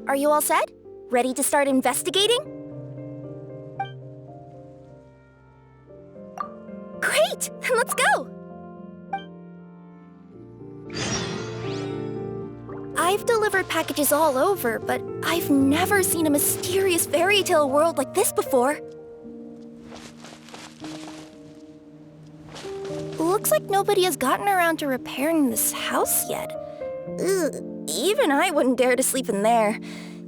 Are you all set? Ready to start investigating? Great! Then let's go! I've delivered packages all over, but I've never seen a mysterious fairy tale world like this before. Looks like nobody has gotten around to repairing this house yet. Ugh, even I wouldn't dare to sleep in there.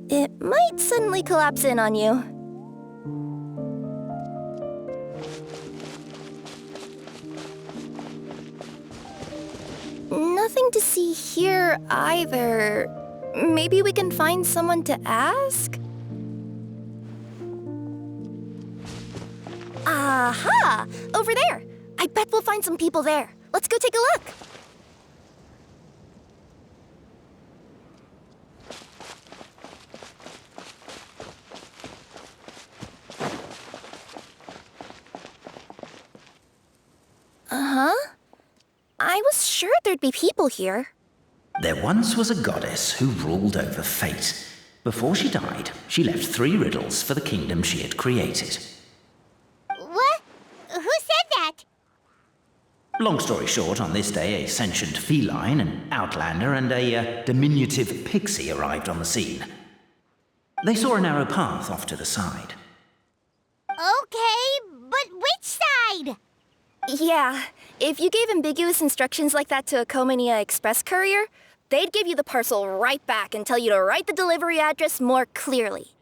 It might suddenly collapse in on you. Nothing to see here either. Maybe we can find someone to ask? Aha! Over there! I bet we'll find some people there. Let's go take a look. Uh-huh. I was sure there'd be people here. There once was a goddess who ruled over fate. Before she died, she left 3 riddles for the kingdom she had created. What? Who said that? Long story short, on this day, a sentient feline, an outlander, and a diminutive pixie arrived on the scene. They saw a narrow path off to the side. Okay, but which side? Yeah, if you gave ambiguous instructions like that to a Comania Express courier, they'd give you the parcel right back and tell you to write the delivery address more clearly.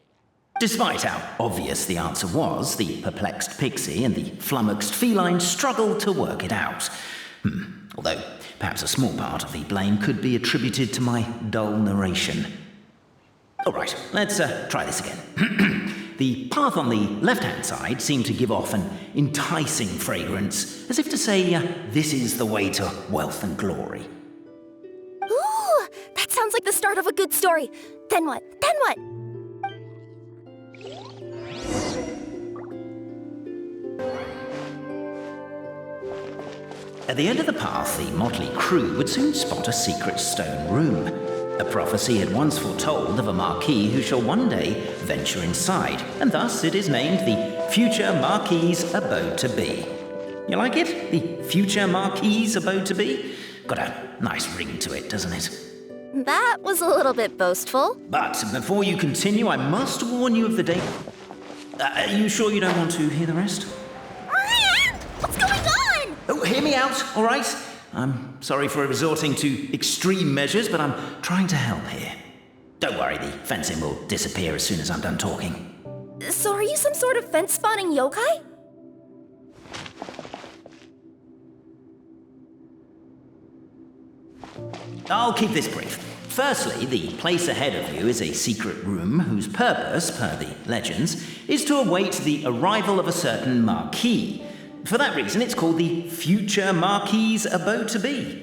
Despite how obvious the answer was, the perplexed pixie and the flummoxed feline struggled to work it out. Although, perhaps a small part of the blame could be attributed to my dull narration. All right, let's try this again. The path on the left-hand side seemed to give off an enticing fragrance, as if to say, this is the way to wealth and glory. Ooh, that sounds like the start of a good story. Then what? Then what? At the end of the path, the motley crew would soon spot a secret stone room. A prophecy had once foretold of a marquis who shall one day venture inside, and thus it is named the future marquis's abode to be. You like it? The future marquis's abode to be? Got a nice ring to it, doesn't it? That was a little bit boastful. But before you continue, I must warn you of the day. Are you sure you don't want to hear the rest? What's going on? Oh, hear me out, all right? I'm sorry for resorting to extreme measures, but I'm trying to help here. Don't worry, the fencing will disappear as soon as I'm done talking. So are you some sort of fence-spawning yokai? I'll keep this brief. Firstly, the place ahead of you is a secret room whose purpose, per the legends, is to await the arrival of a certain marquis. For that reason, it's called the future marquis's abode to be.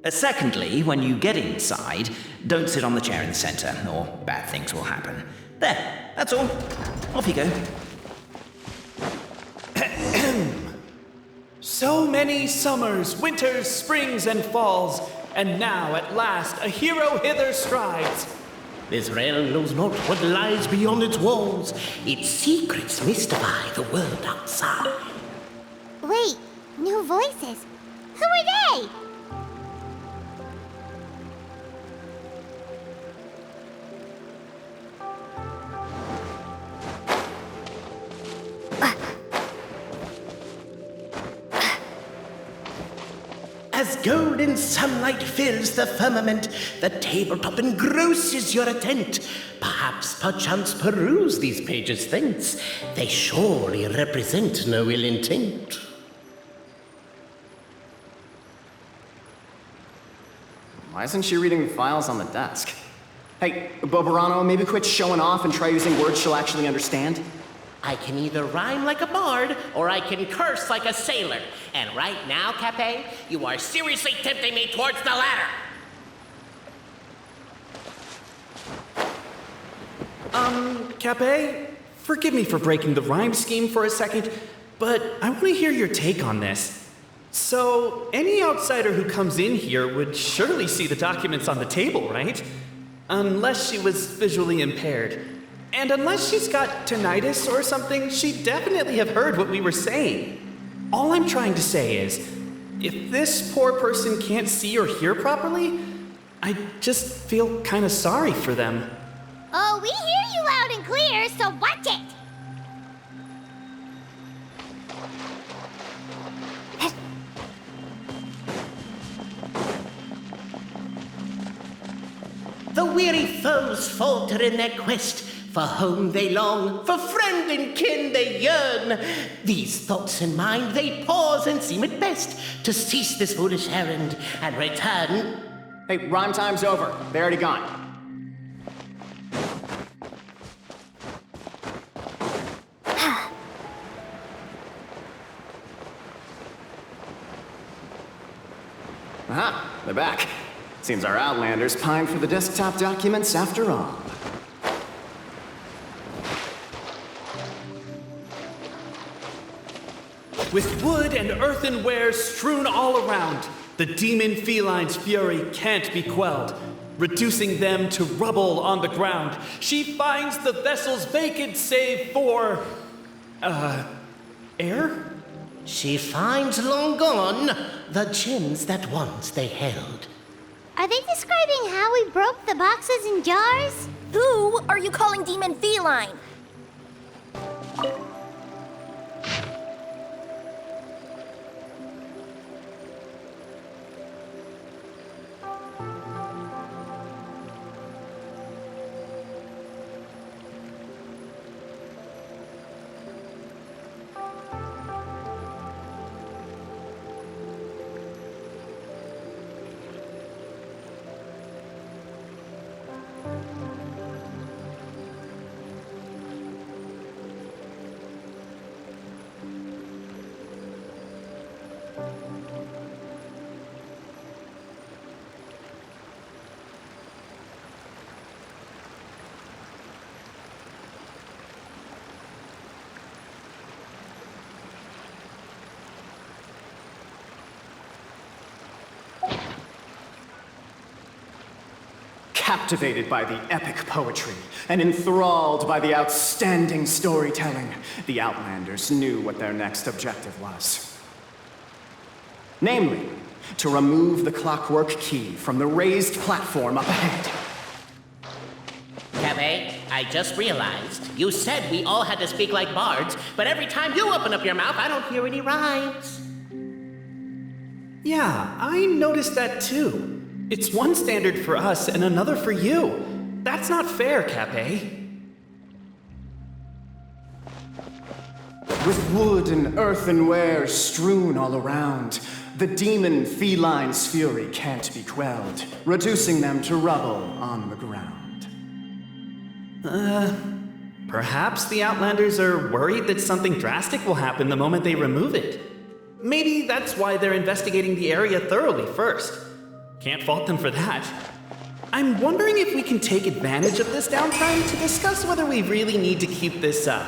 Secondly, when you get inside, don't sit on the chair in the centre, or bad things will happen. There, that's all. Off you go. So many summers, winters, springs, and falls, and now at last a hero hither strides. This realm knows not what lies beyond its walls. Its secrets mystify the world outside. Wait, new voices. Who are they? As golden sunlight fills the firmament, the tabletop engrosses your attent. Perhaps, perchance, peruse these pages thence. They surely represent no ill intent. Why isn't she reading the files on the desk? Hey, Bobarano, maybe quit showing off and try using words she'll actually understand? I can either rhyme like a bard, or I can curse like a sailor. And right now, Cape, you are seriously tempting me towards the latter. Cape, forgive me for breaking the rhyme scheme for a second, but I want to hear your take on this. So, any outsider who comes in here would surely see the documents on the table, right? Unless she was visually impaired. And unless she's got tinnitus or something, she'd definitely have heard what we were saying. All I'm trying to say is, if this poor person can't see or hear properly, I just feel kind of sorry for them. Oh, we hear you loud and clear, so watch it! The weary foes falter in their quest. For home they long, for friend and kin they yearn. These thoughts in mind they pause and seem it best to cease this foolish errand and return. Hey, rhyme time's over. They already gone. Aha, they're back. Seems our Outlanders pined for the desktop documents after all. With wood and earthenware strewn all around, the demon feline's fury can't be quelled. Reducing them to rubble on the ground, she finds the vessel's vacant save for... air? She finds long gone the gems that once they held. Are they describing how we broke the boxes and jars? Who are you calling demon feline? Captivated by the epic poetry and enthralled by the outstanding storytelling, the Outlanders knew what their next objective was. Namely, to remove the clockwork key from the raised platform up ahead. Cafe, I just realized you said we all had to speak like bards, but every time you open up your mouth, I don't hear any rhymes. Yeah, I noticed that too. It's one standard for us and another for you. That's not fair, Cape. With wood and earthenware strewn all around, the demon feline's fury can't be quelled, reducing them to rubble on the ground. Perhaps the Outlanders are worried that something drastic will happen the moment they remove it. Maybe that's why they're investigating the area thoroughly first. Can't fault them for that. I'm wondering if we can take advantage of this downtime to discuss whether we really need to keep this up.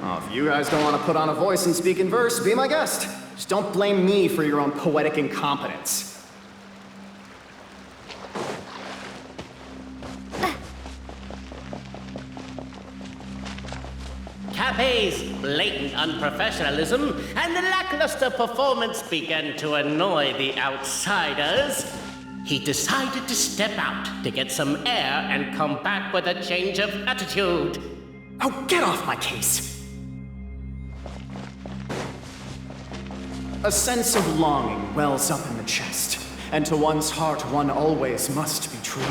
Oh, if you guys don't want to put on a voice and speak in verse, be my guest. Just don't blame me for your own poetic incompetence. Cafe's blatant unprofessionalism and the lackluster performance began to annoy the outsiders. He decided to step out to get some air and come back with a change of attitude. Oh, get off my case! A sense of longing wells up in the chest, and to one's heart one always must be true.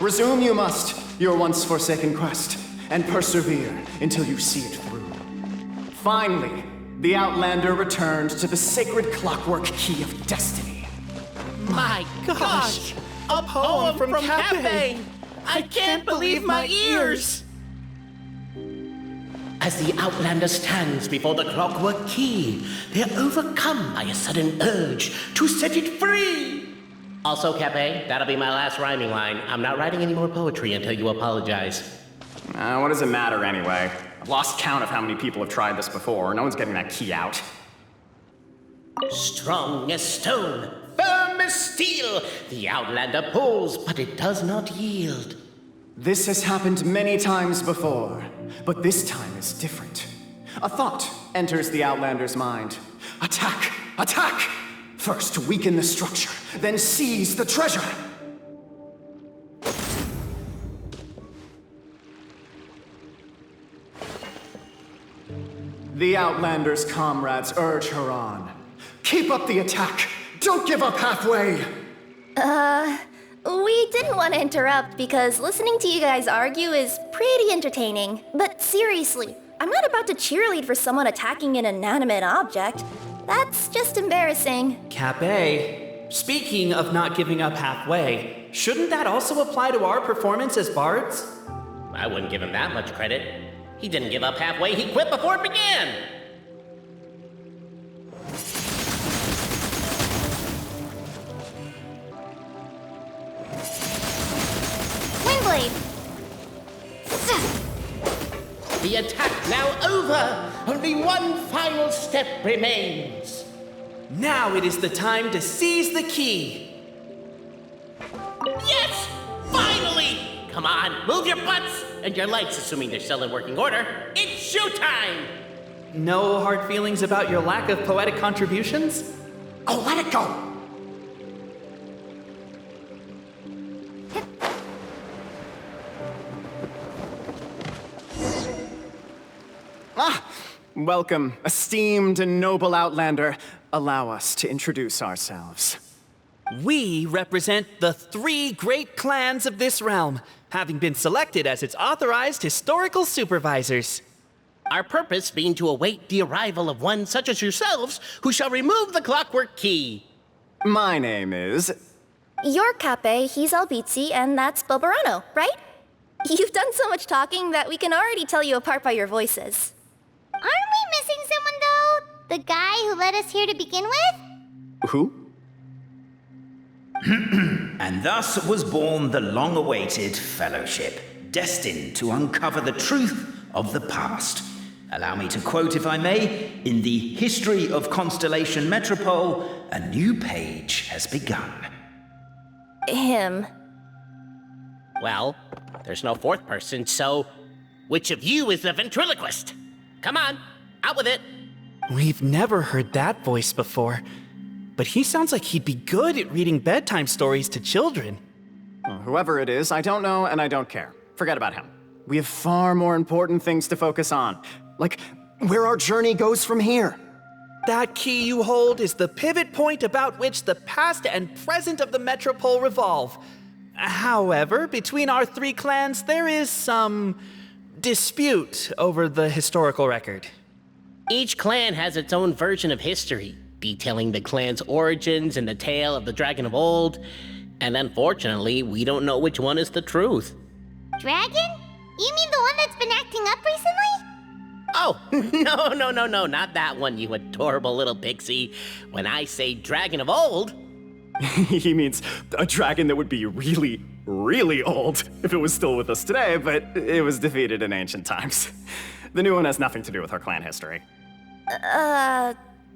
Resume you must your once forsaken quest, and persevere until you see it through. Finally, the Outlander returned to the sacred clockwork key of destiny. My gosh! A poem from Cafe! I can't believe my ears! As the Outlander stands before the clockwork key, they're overcome by a sudden urge to set it free! Also, Cafe, that'll be my last rhyming line. I'm not writing any more poetry until you apologize. What does it matter anyway? I've lost count of how many people have tried this before. No one's getting that key out. Strong as stone, firm clear as steel. The Outlander pulls, but it does not yield. This has happened many times before, but this time is different. A thought enters the Outlander's mind. Attack! Attack! First weaken the structure, then seize the treasure! The Outlander's comrades urge her on. Keep up the attack! Don't give up halfway! We didn't want to interrupt because listening to you guys argue is pretty entertaining. But seriously, I'm not about to cheerlead for someone attacking an inanimate object. That's just embarrassing. Cape, speaking of not giving up halfway, shouldn't that also apply to our performance as bards? I wouldn't give him that much credit. He didn't give up halfway, he quit before it began! Windblade! The attack now over! Only one final step remains. Now it is the time to seize the key. Yes! Finally! Come on, move your butts! And your lights, assuming they're still in working order. It's showtime! No hard feelings about your lack of poetic contributions? Oh, let it go! Welcome, esteemed and noble Outlander. Allow us to introduce ourselves. We represent the 3 great clans of this realm, having been selected as its authorized historical supervisors. Our purpose being to await the arrival of one such as yourselves who shall remove the clockwork key. My name is... You're Cape, he's Albizzi, and that's Bobarano, right? You've done so much talking that we can already tell you apart by your voices. Aren't we missing someone, though? The guy who led us here to begin with? Who? And thus was born the long-awaited fellowship, destined to uncover the truth of the past. Allow me to quote, if I may, in the history of Constellation Metropole, a new page has begun. Him. Well, there's no fourth person, so which of you is the ventriloquist? Come on, out with it. We've never heard that voice before, but he sounds like he'd be good at reading bedtime stories to children. Well, whoever it is, I don't know and I don't care. Forget about him. We have far more important things to focus on, like where our journey goes from here. That key you hold is the pivot point about which the past and present of the Metropole revolve. However, between our 3 clans, there is some dispute over the historical record. Each clan has its own version of history, detailing the clan's origins and the tale of the dragon of old, and unfortunately, we don't know which one is the truth. Dragon? You mean the one that's been acting up recently? Oh, no, not that one, you adorable little pixie. When I say dragon of old... He means a dragon that would be really, really old if it was still with us today, but it was defeated in ancient times. The new one has nothing to do with our clan history.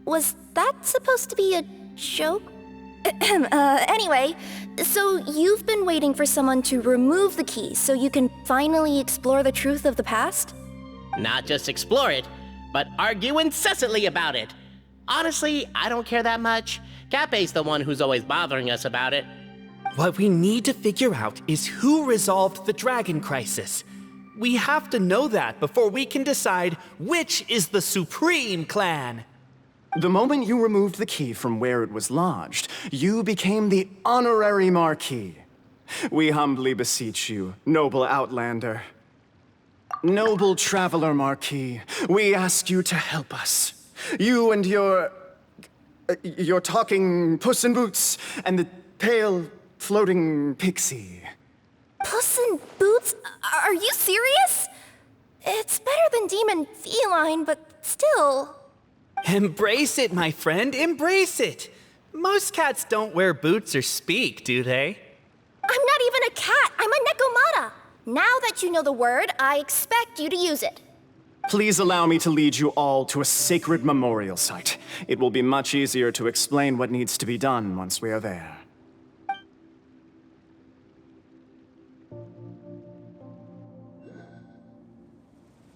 Was that supposed to be a joke? Anyway, so you've been waiting for someone to remove the key so you can finally explore the truth of the past? Not just explore it, but argue incessantly about it. Honestly, I don't care that much. Cape's the one who's always bothering us about it. What we need to figure out is who resolved the dragon crisis. We have to know that before we can decide which is the supreme clan. The moment you removed the key from where it was lodged, you became the honorary Marquis. We humbly beseech you, noble Outlander. Noble Traveler Marquis, we ask you to help us. You and your talking Puss in Boots and the pale floating pixie. Puss in Boots? Are you serious? It's better than demon feline, but still. Embrace it, my friend, embrace it. Most cats don't wear boots or speak, do they? I'm not even a cat, I'm a Nekomata. Now that you know the word, I expect you to use it. Please allow me to lead you all to a sacred memorial site. It will be much easier to explain what needs to be done once we are there.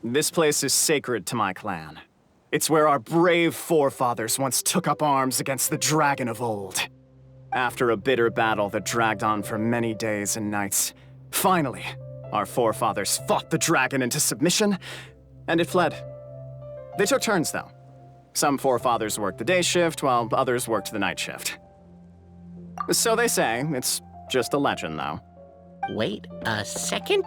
This place is sacred to my clan. It's where our brave forefathers once took up arms against the dragon of old. After a bitter battle that dragged on for many days and nights, finally, our forefathers fought the dragon into submission, and it fled. They took turns, though. Some forefathers worked the day shift, while others worked the night shift. So they say. It's just a legend, though. Wait a second.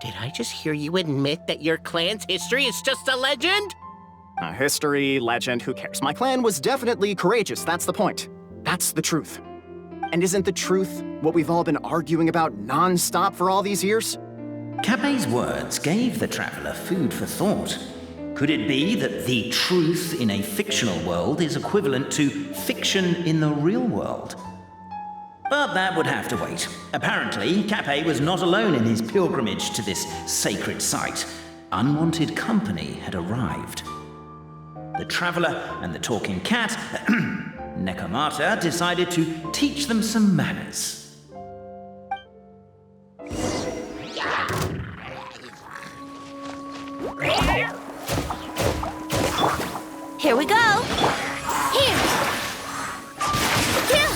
Did I just hear you admit that your clan's history is just a legend? History, legend, who cares? My clan was definitely courageous, that's the point. That's the truth. And isn't the truth what we've all been arguing about non-stop for all these years? Capet's words gave the traveler food for thought. Could it be that the truth in a fictional world is equivalent to fiction in the real world? But that would have to wait. Apparently, Capet was not alone in his pilgrimage to this sacred site. Unwanted company had arrived. The traveler and the talking cat, Necomata, decided to teach them some manners. Here we go. Here. Here.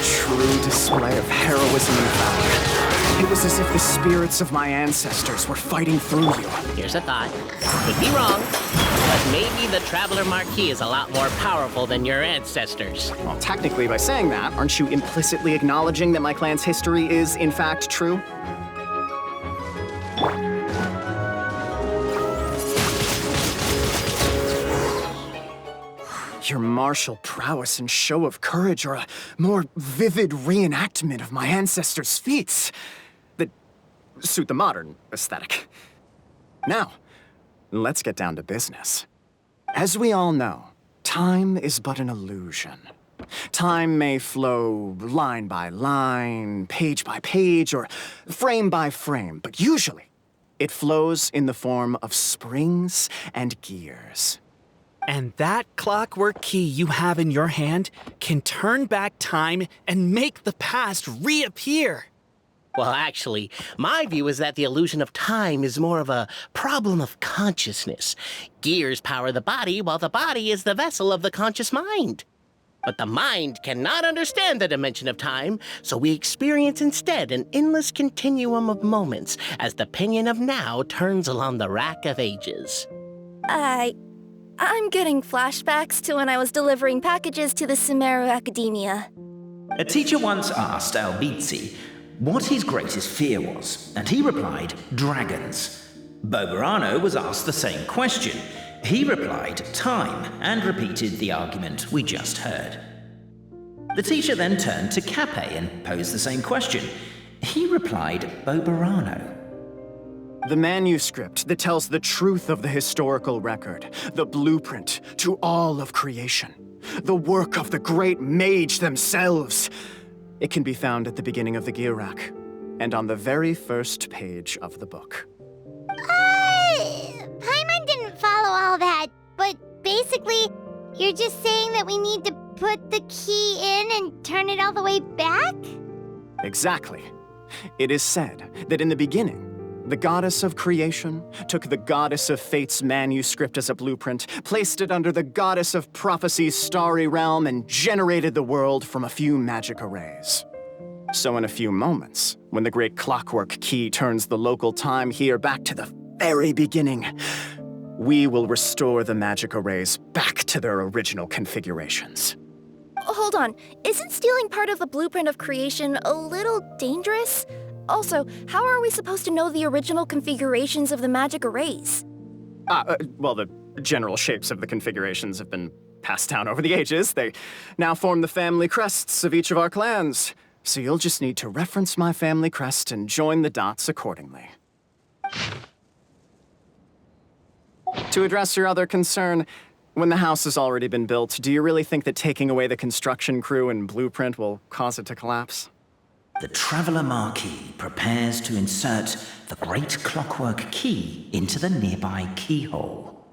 True display of heroism and valor. It was as if the spirits of my ancestors were fighting through you. Here's a thought. Could be wrong, but maybe the Traveler Marquis is a lot more powerful than your ancestors. Well, technically, by saying that, aren't you implicitly acknowledging that my clan's history is, in fact, true? Your martial prowess and show of courage are a more vivid reenactment of my ancestors' feats that suit the modern aesthetic. Now, let's get down to business. As we all know, time is but an illusion. Time may flow line by line, page by page, or frame by frame, but usually it flows in the form of springs and gears. And that clockwork key you have in your hand can turn back time and make the past reappear. Well, actually, my view is that the illusion of time is more of a problem of consciousness. Gears power the body, while the body is the vessel of the conscious mind. But the mind cannot understand the dimension of time, so we experience instead an endless continuum of moments as the pinion of now turns along the rack of ages. I'm getting flashbacks to when I was delivering packages to the Sumeru Academia. A teacher once asked Albizzi what his greatest fear was, and he replied, dragons. Boberano was asked the same question. He replied, time, and repeated the argument we just heard. The teacher then turned to Capet and posed the same question. He replied, Boberano. The manuscript that tells the truth of the historical record, the blueprint to all of creation, the work of the great mage themselves. It can be found at the beginning of the gear rack, and on the very first page of the book. Paimon didn't follow all that, but basically, you're just saying that we need to put the key in and turn it all the way back? Exactly. It is said that in the beginning, the goddess of creation took the goddess of fate's manuscript as a blueprint, placed it under the goddess of prophecy's starry realm, and generated the world from a few magic arrays. So in a few moments, when the great clockwork key turns the local time here back to the very beginning, we will restore the magic arrays back to their original configurations. Hold on, isn't stealing part of the blueprint of creation a little dangerous? Also, how are we supposed to know the original configurations of the magic arrays? Well, the general shapes of the configurations have been passed down over the ages. They now form the family crests of each of our clans. So you'll just need to reference my family crest and join the dots accordingly. To address your other concern, when the house has already been built, do you really think that taking away the construction crew and blueprint will cause it to collapse? The Traveler Marquis prepares to insert the great clockwork key into the nearby keyhole.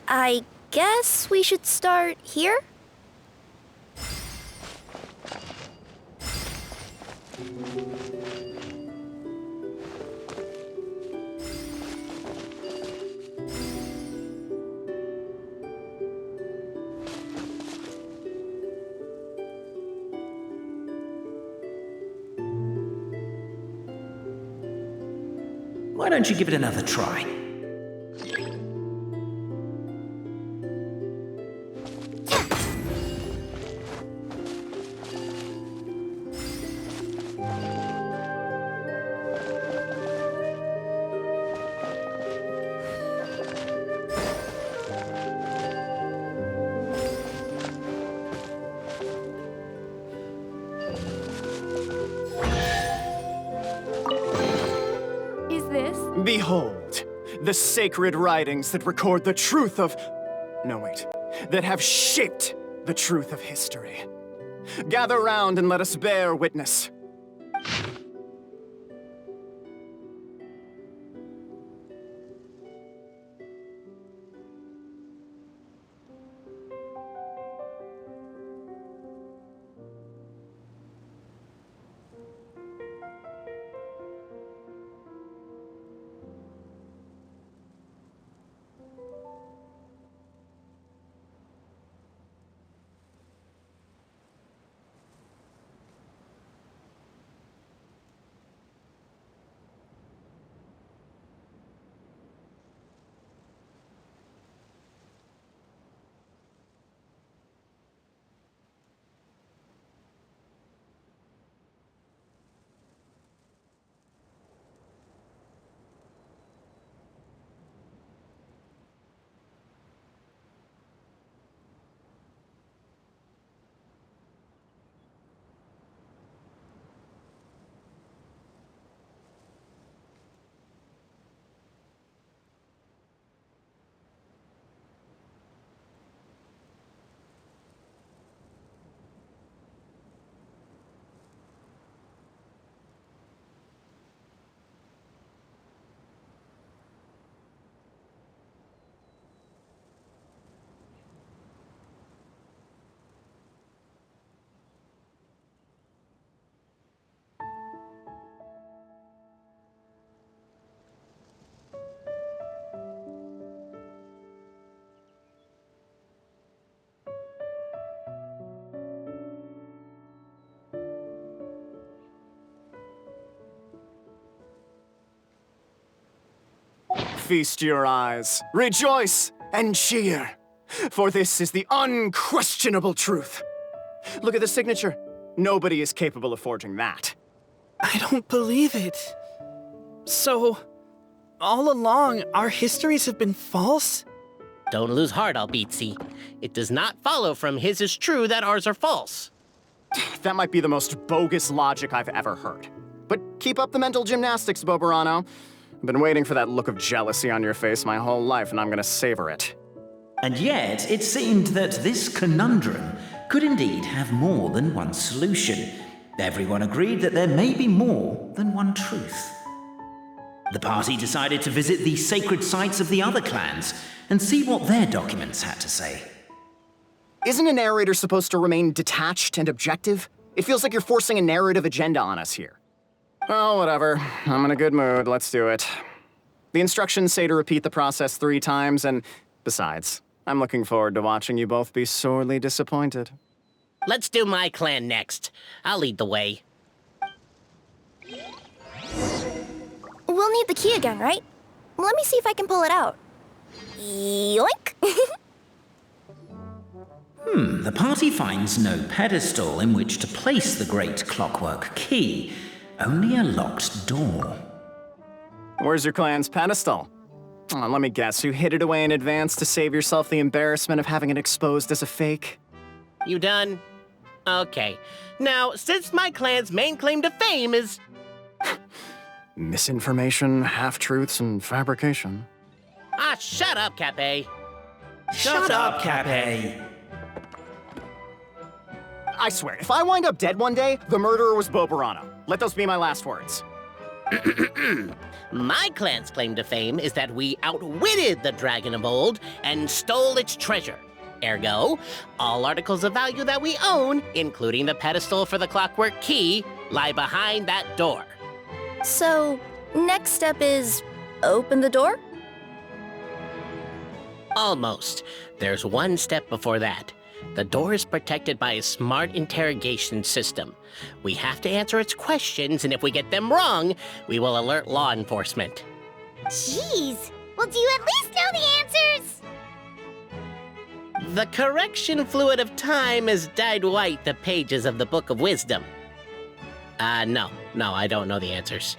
I guess we should start here? Why don't you give it another try? Behold, the sacred writings that record the truth of... No, wait. That have shaped the truth of history. Gather round and let us bear witness. Feast your eyes, rejoice, and cheer, for this is the unquestionable truth. Look at the signature. Nobody is capable of forging that. I don't believe it. So, all along, our histories have been false? Don't lose heart, Albizzi. It does not follow from his is true that ours are false. That might be the most bogus logic I've ever heard. But keep up the mental gymnastics, Boberano. I've been waiting for that look of jealousy on your face my whole life, and I'm gonna savor it. And yet, it seemed that this conundrum could indeed have more than one solution. Everyone agreed that there may be more than one truth. The party decided to visit the sacred sites of the other clans and see what their documents had to say. Isn't a narrator supposed to remain detached and objective? It feels like you're forcing a narrative agenda on us here. Oh, whatever. I'm in a good mood. Let's do it. The instructions say to repeat the process 3 times, and besides, I'm looking forward to watching you both be sorely disappointed. Let's do my clan next. I'll lead the way. We'll need the key again, right? Let me see if I can pull it out. Yoink! The party finds no pedestal in which to place the great clockwork key, only a locked door. Where's your clan's pedestal? Oh, let me guess, you hid it away in advance to save yourself the embarrassment of having it exposed as a fake? You done? Okay. Now, since my clan's main claim to fame is... Misinformation, half-truths, and fabrication. Ah, shut up, Cape. Shut up, Cape! I swear, if I wind up dead one day, the murderer was Boberano. Let those be my last words. My clan's claim to fame is that we outwitted the dragon of old and stole its treasure. Ergo, all articles of value that we own, including the pedestal for the clockwork key, lie behind that door. So, next step is open the door? Almost. There's one step before that. The door is protected by a smart interrogation system. We have to answer its questions, and if we get them wrong, we will alert law enforcement. Jeez. Well, do you at least know the answers? The correction fluid of time has dyed white the pages of the Book of Wisdom. No, I don't know the answers.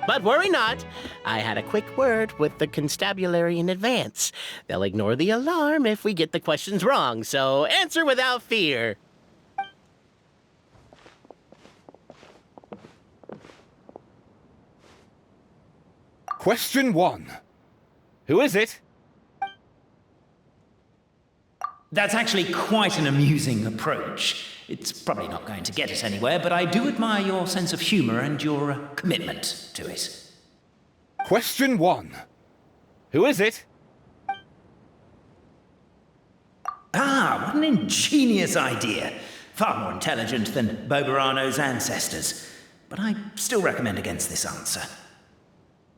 But worry not, I had a quick word with the constabulary in advance. They'll ignore the alarm if we get the questions wrong, so answer without fear. Question 1. Who is it? That's actually quite an amusing approach. It's probably not going to get us anywhere, but I do admire your sense of humor and your commitment to it. Question 1. Who is it? Ah, what an ingenious idea. Far more intelligent than Boberano's ancestors. But I still recommend against this answer.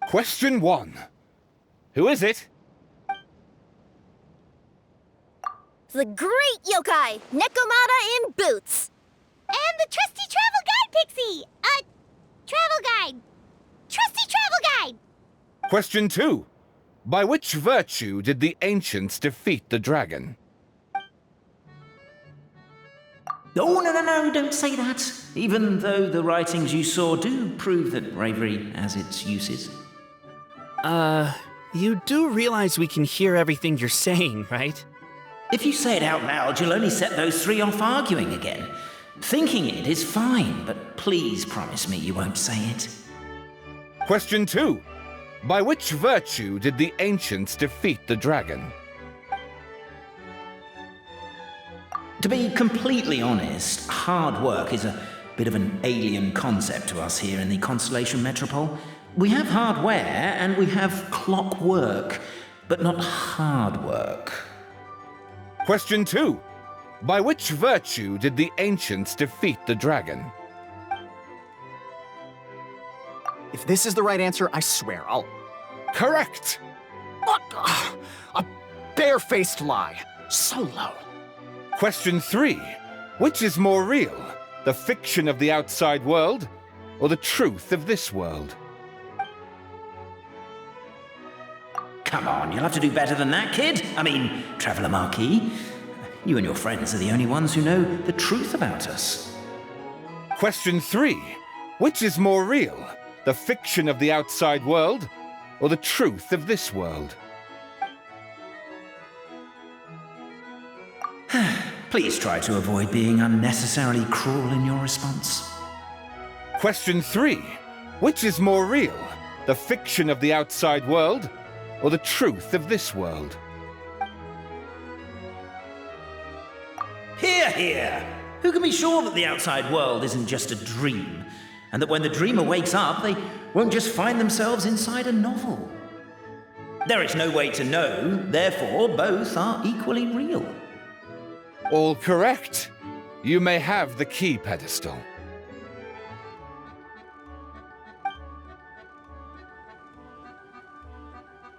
Question 1. Who is it? The great yokai, Nekomata in boots. And the trusty travel guide, Pixie! Travel guide! Trusty travel guide! Question 2. By which virtue did the ancients defeat the dragon? Oh, no, don't say that. Even though the writings you saw do prove that bravery has its uses. You do realize we can hear everything you're saying, right? If you say it out loud, you'll only set those three off arguing again. Thinking it is fine, but please promise me you won't say it. Question 2. By which virtue did the ancients defeat the dragon? To be completely honest, hard work is a bit of an alien concept to us here in the Constellation Metropole. We have hardware and we have clockwork, but not hard work. Question 2. By which virtue did the ancients defeat the dragon? If this is the right answer, I swear I'll... Correct! What? A barefaced lie. So low. Question 3. Which is more real, the fiction of the outside world or the truth of this world? Come on, you'll have to do better than that, kid. I mean, Traveller Marquis. You and your friends are the only ones who know the truth about us. Question 3. Which is more real, the fiction of the outside world or the truth of this world? Please try to avoid being unnecessarily cruel in your response. Question 3. Which is more real, the fiction of the outside world or the truth of this world? Hear, hear! Who can be sure that the outside world isn't just a dream, and that when the dreamer wakes up, they won't just find themselves inside a novel? There is no way to know, therefore both are equally real. All correct. You may have the key pedestal.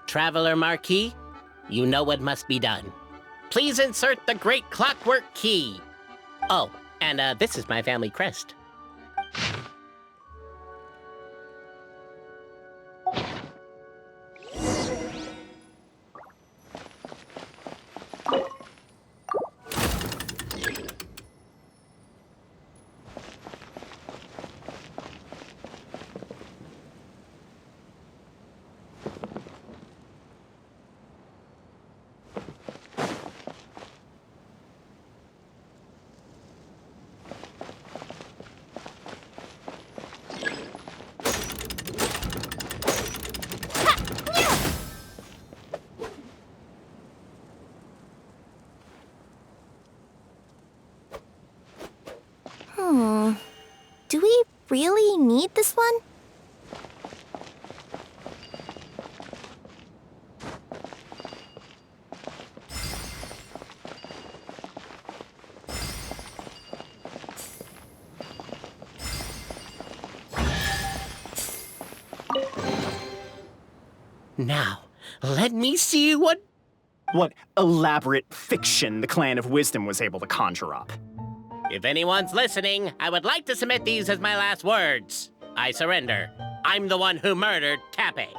Traveler Marquis, you know what must be done. Please insert the great clockwork key. Oh, and this is my family crest. Do we really need this one? Now, let me see what elaborate fiction the Clan of Wisdom was able to conjure up. If anyone's listening, I would like to submit these as my last words. I surrender. I'm the one who murdered Tappy.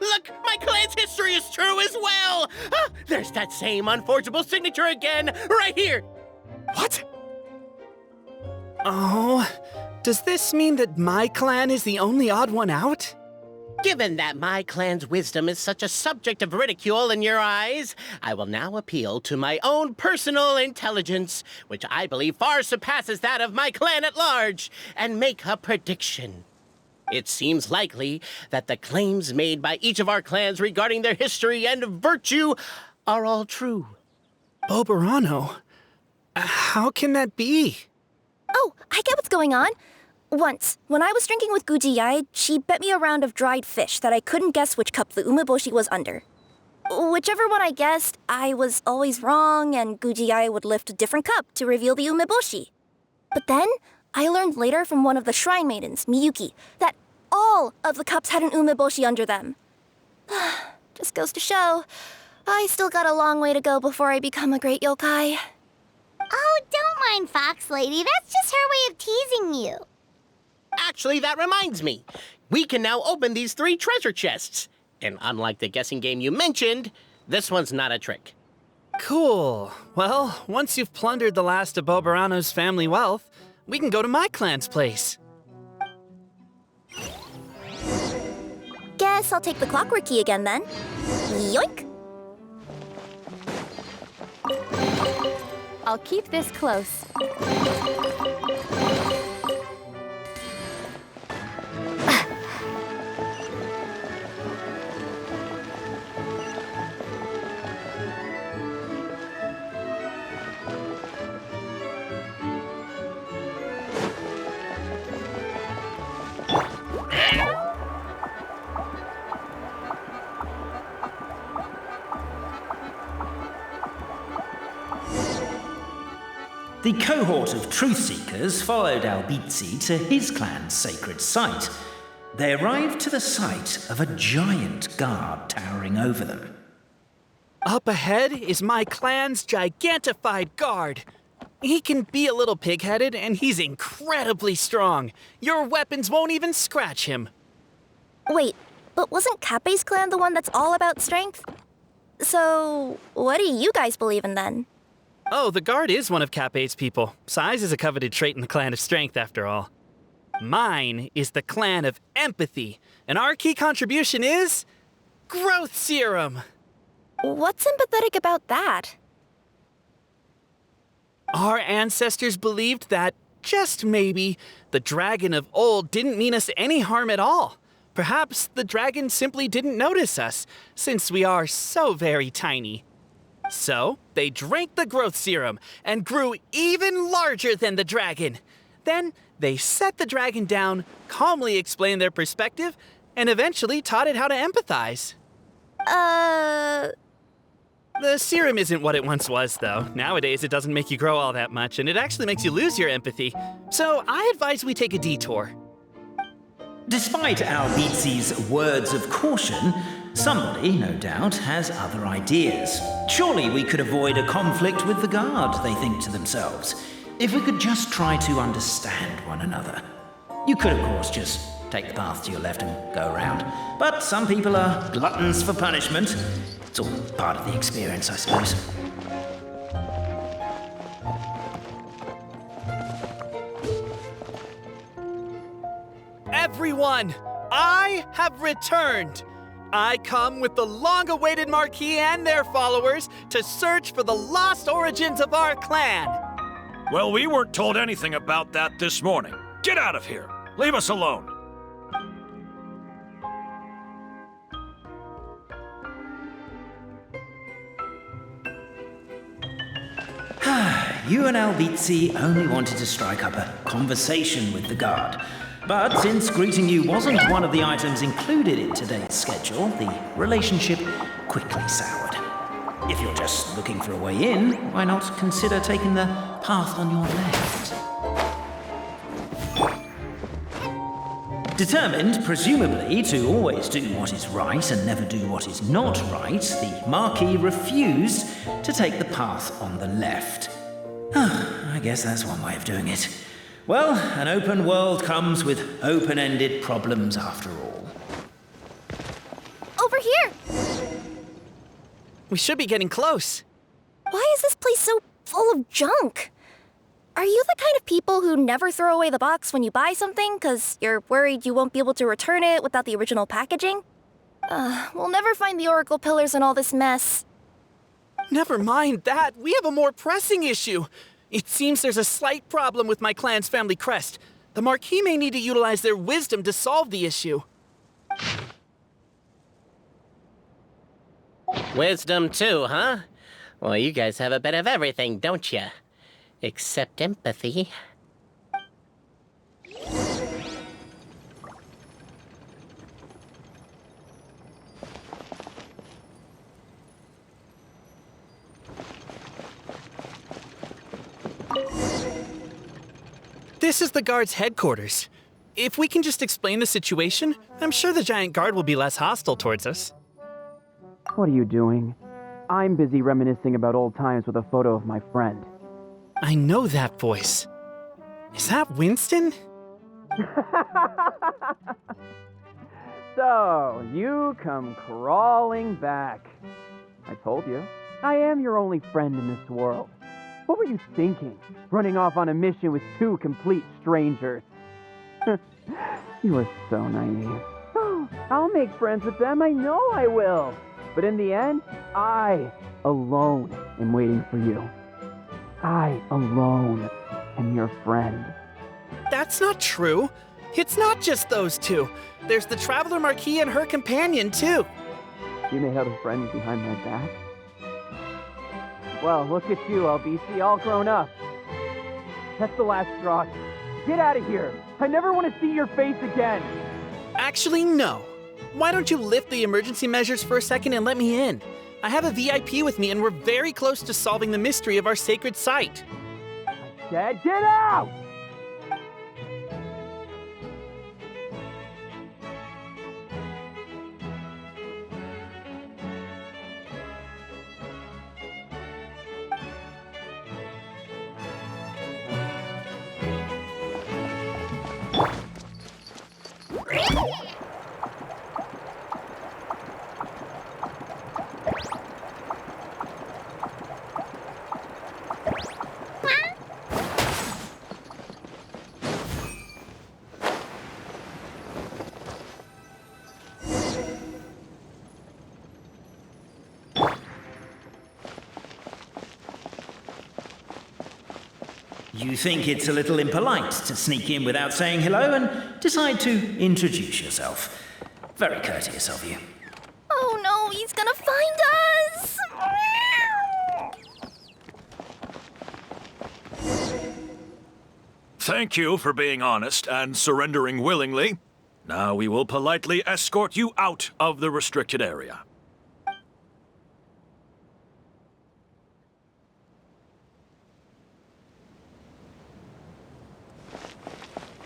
Look! My clan's history is true as well! There's that same unforgeable signature again, right here! What? Oh, does this mean that my clan is the only odd one out? Given that my clan's wisdom is such a subject of ridicule in your eyes, I will now appeal to my own personal intelligence, which I believe far surpasses that of my clan at large, and make a prediction. It seems likely that the claims made by each of our clans regarding their history and virtue are all true. Boberano? How can that be? Oh, I get what's going on. Once, when I was drinking with Gujiyai, she bet me a round of dried fish that I couldn't guess which cup the umeboshi was under. Whichever one I guessed, I was always wrong, and Gujiyai would lift a different cup to reveal the umeboshi. But then, I learned later from one of the shrine maidens, Miyuki, that all of the cups had an umeboshi under them. Just goes to show, I still got a long way to go before I become a great yokai. Oh, don't mind Fox Lady. That's just her way of teasing you. Actually, that reminds me. We can now open these 3 treasure chests. And unlike the guessing game you mentioned, this one's not a trick. Cool. Well, once you've plundered the last of Bobarano's family wealth, we can go to my clan's place. Guess I'll take the clockwork key again then. Yoink! I'll keep this close. The cohort of truth seekers followed Albizzi to his clan's sacred site. They arrived to the site of a giant guard towering over them. Up ahead is my clan's gigantified guard. He can be a little pig-headed, and he's incredibly strong. Your weapons won't even scratch him. Wait, but wasn't Kappei's clan the one that's all about strength? So, what do you guys believe in then? Oh, the guard is one of Kappei's people. Size is a coveted trait in the clan of strength, after all. Mine is the clan of empathy, and our key contribution is growth serum. What's empathetic about that? Our ancestors believed that, just maybe, the dragon of old didn't mean us any harm at all. Perhaps the dragon simply didn't notice us, since we are so very tiny. So, they drank the growth serum and grew even larger than the dragon. Then, they set the dragon down, calmly explained their perspective, and eventually taught it how to empathize. The serum isn't what it once was, though. Nowadays, it doesn't make you grow all that much, and it actually makes you lose your empathy. So, I advise we take a detour. Despite Albizzi's words of caution, somebody, no doubt, has other ideas. Surely we could avoid a conflict with the guard, they think to themselves, if we could just try to understand one another. You could, of course, just take the path to your left and go around. But some people are gluttons for punishment. It's all part of the experience, I suppose. Everyone, I have returned. I come with the long-awaited Marquis and their followers to search for the lost origins of our clan. Well, we weren't told anything about that this morning. Get out of here. Leave us alone. You and Albizzi only wanted to strike up a conversation with the guard. But since greeting you wasn't one of the items included in today's schedule, the relationship quickly soured. If you're just looking for a way in, why not consider taking the path on your left? Determined, presumably, to always do what is right and never do what is not right, the Marquis refused to take the path on the left. I guess that's one way of doing it. Well, an open world comes with open-ended problems after all. Over here! We should be getting close. Why is this place so full of junk? Are you the kind of people who never throw away the box when you buy something because you're worried you won't be able to return it without the original packaging? We'll never find the Oracle Pillars in all this mess. Never mind that. We have a more pressing issue. It seems there's a slight problem with my clan's family crest. The Marquis may need to utilize their wisdom to solve the issue. Wisdom too, huh? Well, you guys have a bit of everything, don't you? Except empathy. This is the guard's headquarters. If we can just explain the situation, I'm sure the giant guard will be less hostile towards us. What are you doing? I'm busy reminiscing about old times with a photo of my friend. I know that voice. Is that Winston? So, you come crawling back. I told you, I am your only friend in this world. What were you thinking, running off on a mission with two complete strangers? You were so naive. Oh, I'll make friends with them, I know I will. But in the end, I alone am waiting for you. I alone am your friend. That's not true. It's not just those two. There's the Traveler Marquis and her companion, too. You may have a friend behind my back. Well, look at you, LBC, all grown up. That's the last straw. Get out of here. I never want to see your face again. Actually, no. Why don't you lift the emergency measures for a second and let me in? I have a VIP with me and we're very close to solving the mystery of our sacred site. I said get out! You think it's a little impolite to sneak in without saying hello and decide to introduce yourself. Very courteous of you. Oh no, he's gonna find us! Thank you for being honest and surrendering willingly. Now we will politely escort you out of the restricted area.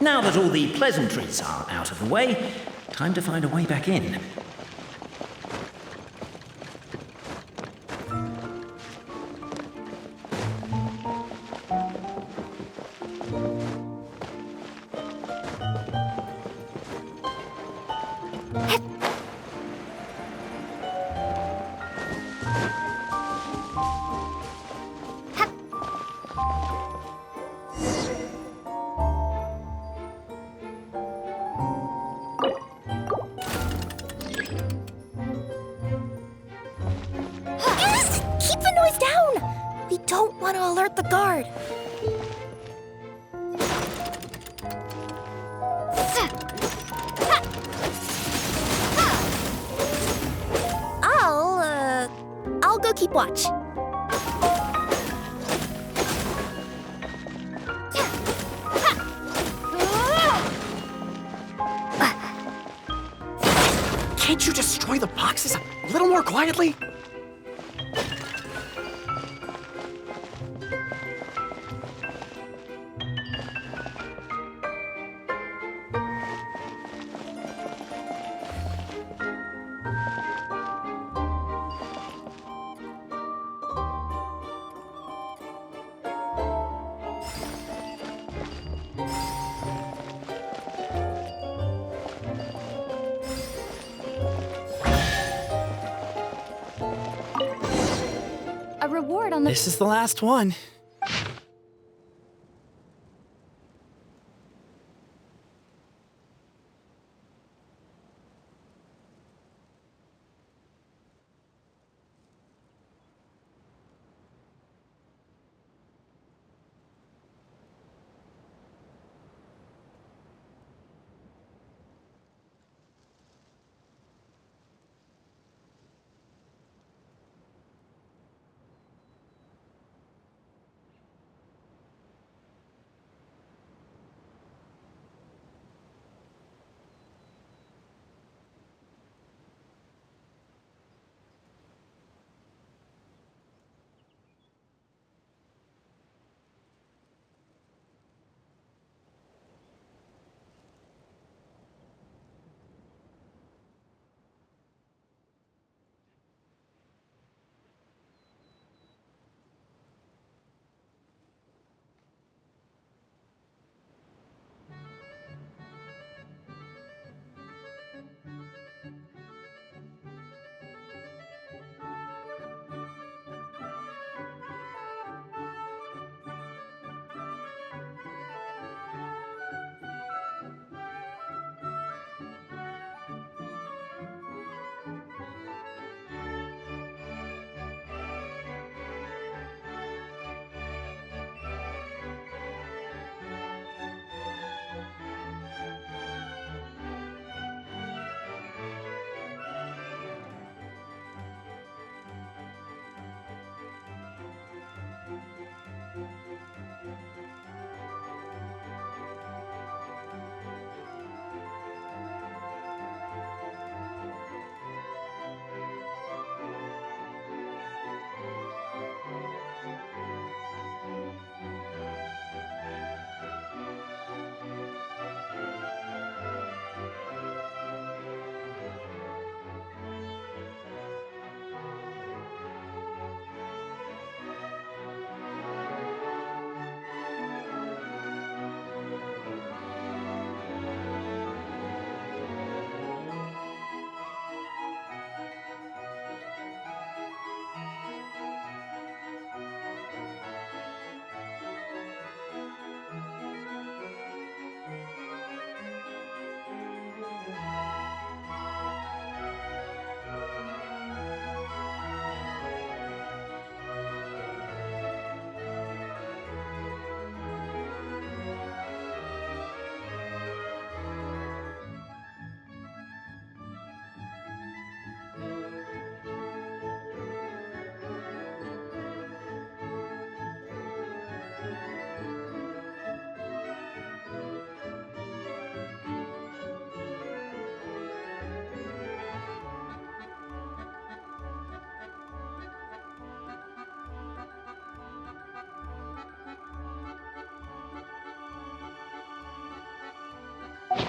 Now that all the pleasantries are out of the way, time to find a way back in. Keep the noise down! We don't want to alert the guard. I'll go keep watch. Can't you destroy the boxes a little more quietly? A reward on the... This is the last one.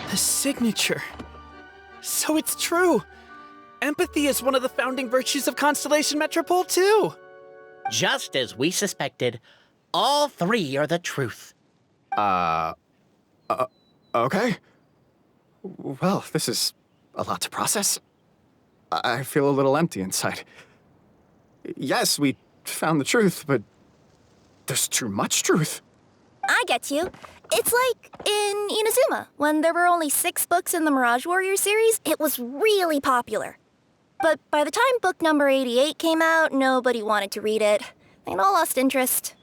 The signature. So it's true. Empathy is one of the founding virtues of Constellation Metropole, too. Just as we suspected, all three are the truth. Okay. Well, this is a lot to process. I feel a little empty inside. Yes, we found the truth, but there's too much truth. I get you. It's like in Inazuma, when there were only 6 books in the Mirage Warrior series, it was really popular. But by the time book number 88 came out, nobody wanted to read it. They'd all lost interest.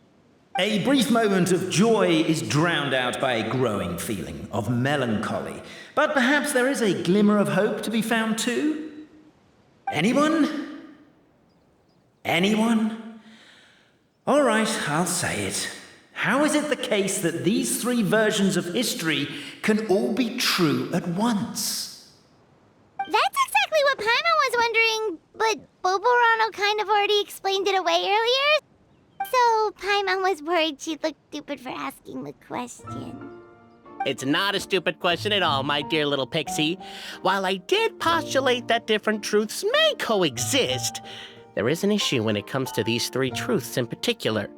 A brief moment of joy is drowned out by a growing feeling of melancholy. But perhaps there is a glimmer of hope to be found too? Anyone? Anyone? All right, I'll say it. How is it the case that these 3 versions of history can all be true at once? That's exactly what Paimon was wondering, but Boborano kind of already explained it away earlier. So Paimon was worried she'd look stupid for asking the question. It's not a stupid question at all, my dear little pixie. While I did postulate that different truths may coexist, there is an issue when it comes to these 3 truths in particular.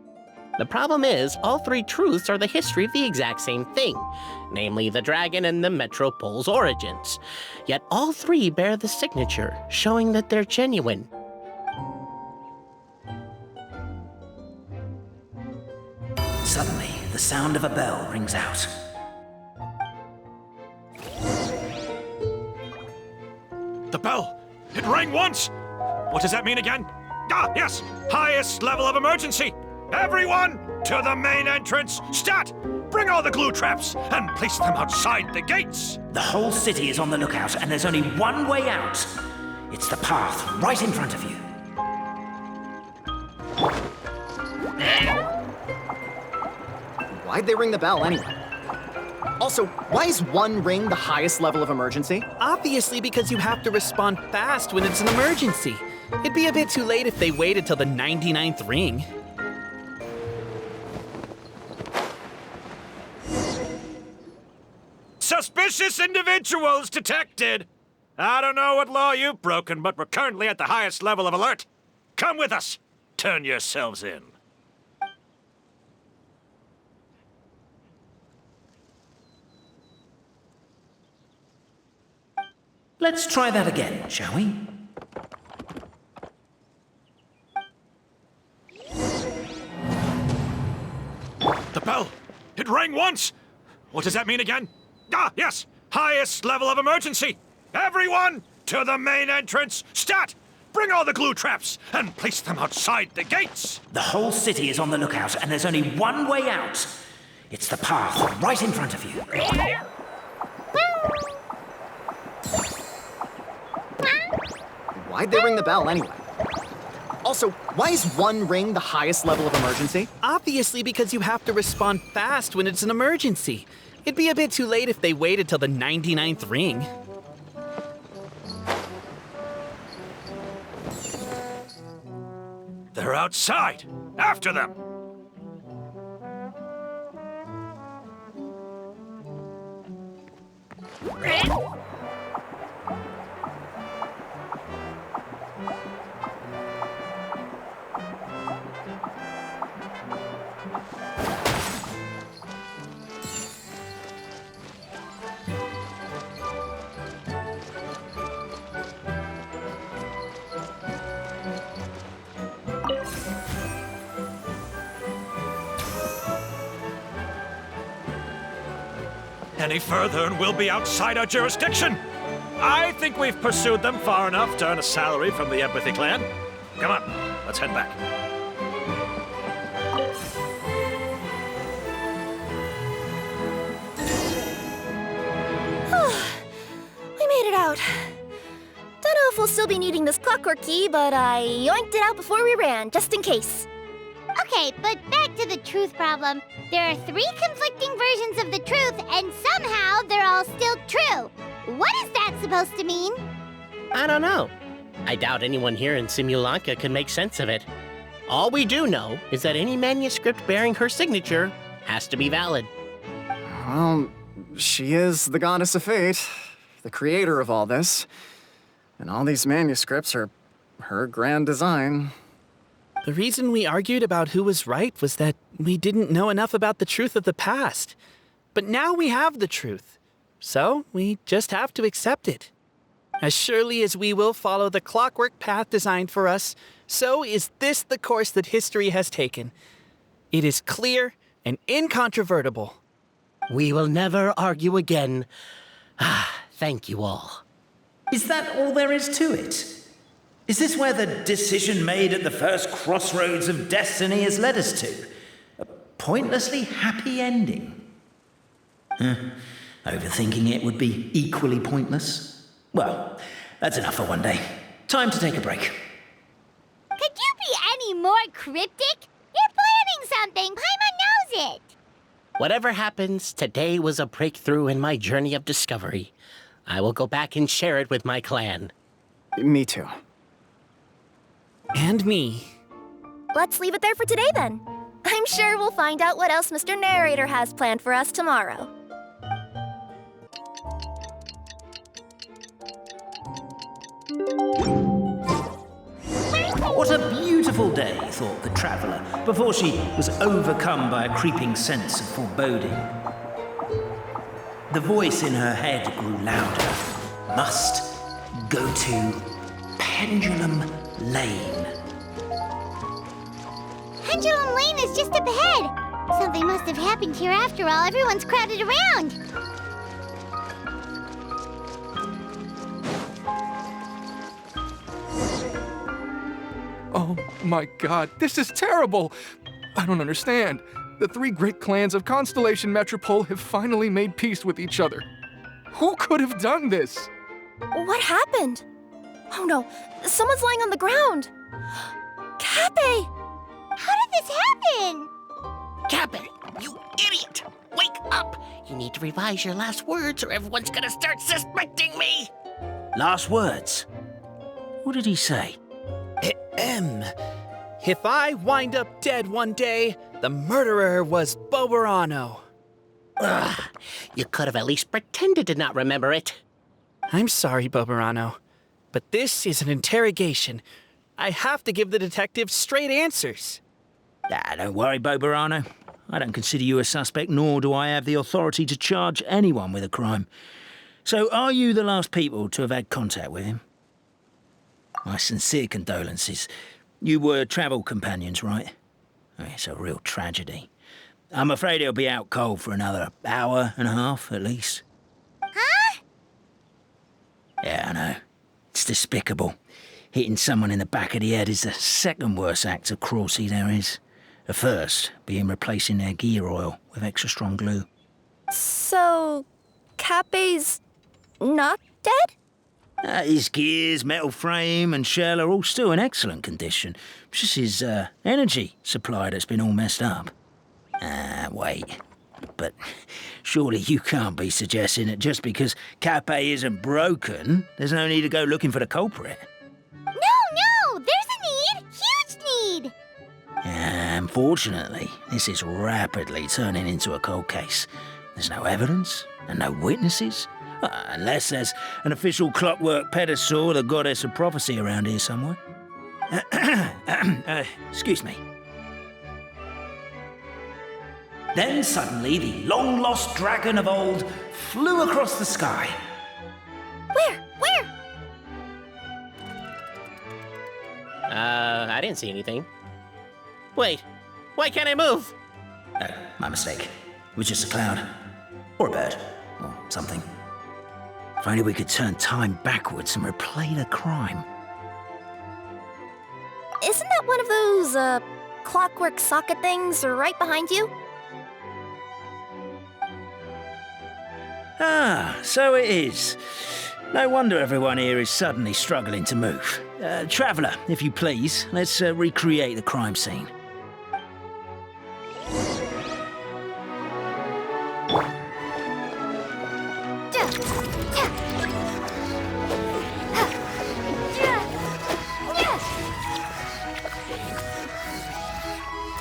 The problem is, all 3 truths are the history of the exact same thing, namely the dragon and the Metropole's origins. Yet all 3 bear the signature, showing that they're genuine. Suddenly, the sound of a bell rings out. The bell! It rang once! What does that mean again? Ah, yes! Highest level of emergency! Everyone, to the main entrance! Stat! Bring all the glue traps and place them outside the gates! The whole city is on the lookout, and there's only one way out. It's the path right in front of you. Why'd they ring the bell anyway? Also, why is 1 ring the highest level of emergency? Obviously because you have to respond fast when it's an emergency. It'd be a bit too late if they waited till the 99th ring. Suspicious individuals detected! I don't know what law you've broken, but we're currently at the highest level of alert. Come with us. Turn yourselves in. Let's try that again, shall we? The bell! It rang once! What does that mean again? Ah, yes! Highest level of emergency! Everyone, to the main entrance! Stat! Bring all the glue traps and place them outside the gates! The whole city is on the lookout, and there's only one way out. It's the path right in front of you. Why'd they ring the bell anyway? Also, why is 1 ring the highest level of emergency? Obviously because you have to respond fast when it's an emergency. It'd be a bit too late if they waited till the 99th ring. They're outside! After them! Any further and we'll be outside our jurisdiction. I think we've pursued them far enough to earn a salary from the Empathy Clan. Come on, let's head back. We made it out. Don't know if we'll still be needing this clockwork key, but I yoinked it out before we ran, just in case. Okay, but back to the truth problem. There are 3 conflicting versions of the truth, and somehow they're all still true. What is that supposed to mean? I don't know. I doubt anyone here in Simulanka can make sense of it. All we do know is that any manuscript bearing her signature has to be valid. Well, She is the goddess of fate, the creator of all this. And all these manuscripts are her grand design. The reason we argued about who was right was that we didn't know enough about the truth of the past. But now we have the truth. So we just have to accept it. As surely as we will follow the clockwork path designed for us, so is this the course that history has taken. It is clear and incontrovertible. We will never argue again. Thank you all. Is that all there is to it? Is this where the decision made at the first crossroads of destiny has led us to? A pointlessly happy ending? Overthinking it would be equally pointless. Well, that's enough for one day. Time to take a break. Could you be any more cryptic? You're planning something. Paimon knows it. Whatever happens, today was a breakthrough in my journey of discovery. I will go back and share it with my clan. Me too. And me. Let's leave it there for today then. I'm sure we'll find out what else Mr. Narrator has planned for us tomorrow. What a beautiful day, thought the traveller, before she was overcome by a creeping sense of foreboding. The voice in her head grew louder. Must go to Pendulum Lane. Pendulum Lane is just up ahead. Something must have happened here after all. Everyone's crowded around. Oh my god, this is terrible! I don't understand. The three great clans of Constellation Metropole have finally made peace with each other. Who could have done this? What happened? Oh no, someone's lying on the ground. Cappe! How did this happen? Cappe, you idiot! Wake up! You need to revise your last words or everyone's gonna start suspecting me! Last words? What did he say? If I wind up dead one day, the murderer was Boberano. Ugh, you could have at least pretended to not remember it. I'm sorry, Boberano, but this is an interrogation. I have to give the detective straight answers. Don't worry, Boberano. I don't consider you a suspect, nor do I have the authority to charge anyone with a crime. So, are you the last people to have had contact with him? My sincere condolences. You were travel companions, right? It's a real tragedy. I'm afraid he'll be out cold for another hour and a half, at least. Huh? Yeah, I know. It's despicable. Hitting someone in the back of the head is the second worst act of cruelty there is. The first being replacing their gear oil with extra strong glue. So, Cappe's not dead? His gears, metal frame and shell are all still in excellent condition. It's just his energy supply that's been all messed up. Wait. But surely you can't be suggesting that just because Cappe isn't broken, there's no need to go looking for the culprit. No! There's a need! Huge need! Unfortunately, this is rapidly turning into a cold case. There's no evidence and no witnesses. Unless there's an official clockwork pedestal, the goddess of prophecy around here somewhere. Excuse me. Then suddenly the long-lost dragon of old flew across the sky. Where? I didn't see anything. Wait, why can't I move? Oh, my mistake. It was just a cloud. Or a bird. Or something. If only we could turn time backwards and replay the crime. Isn't that one of those, clockwork socket things right behind you? So it is. No wonder everyone here is suddenly struggling to move. Traveller, if you please, let's recreate the crime scene.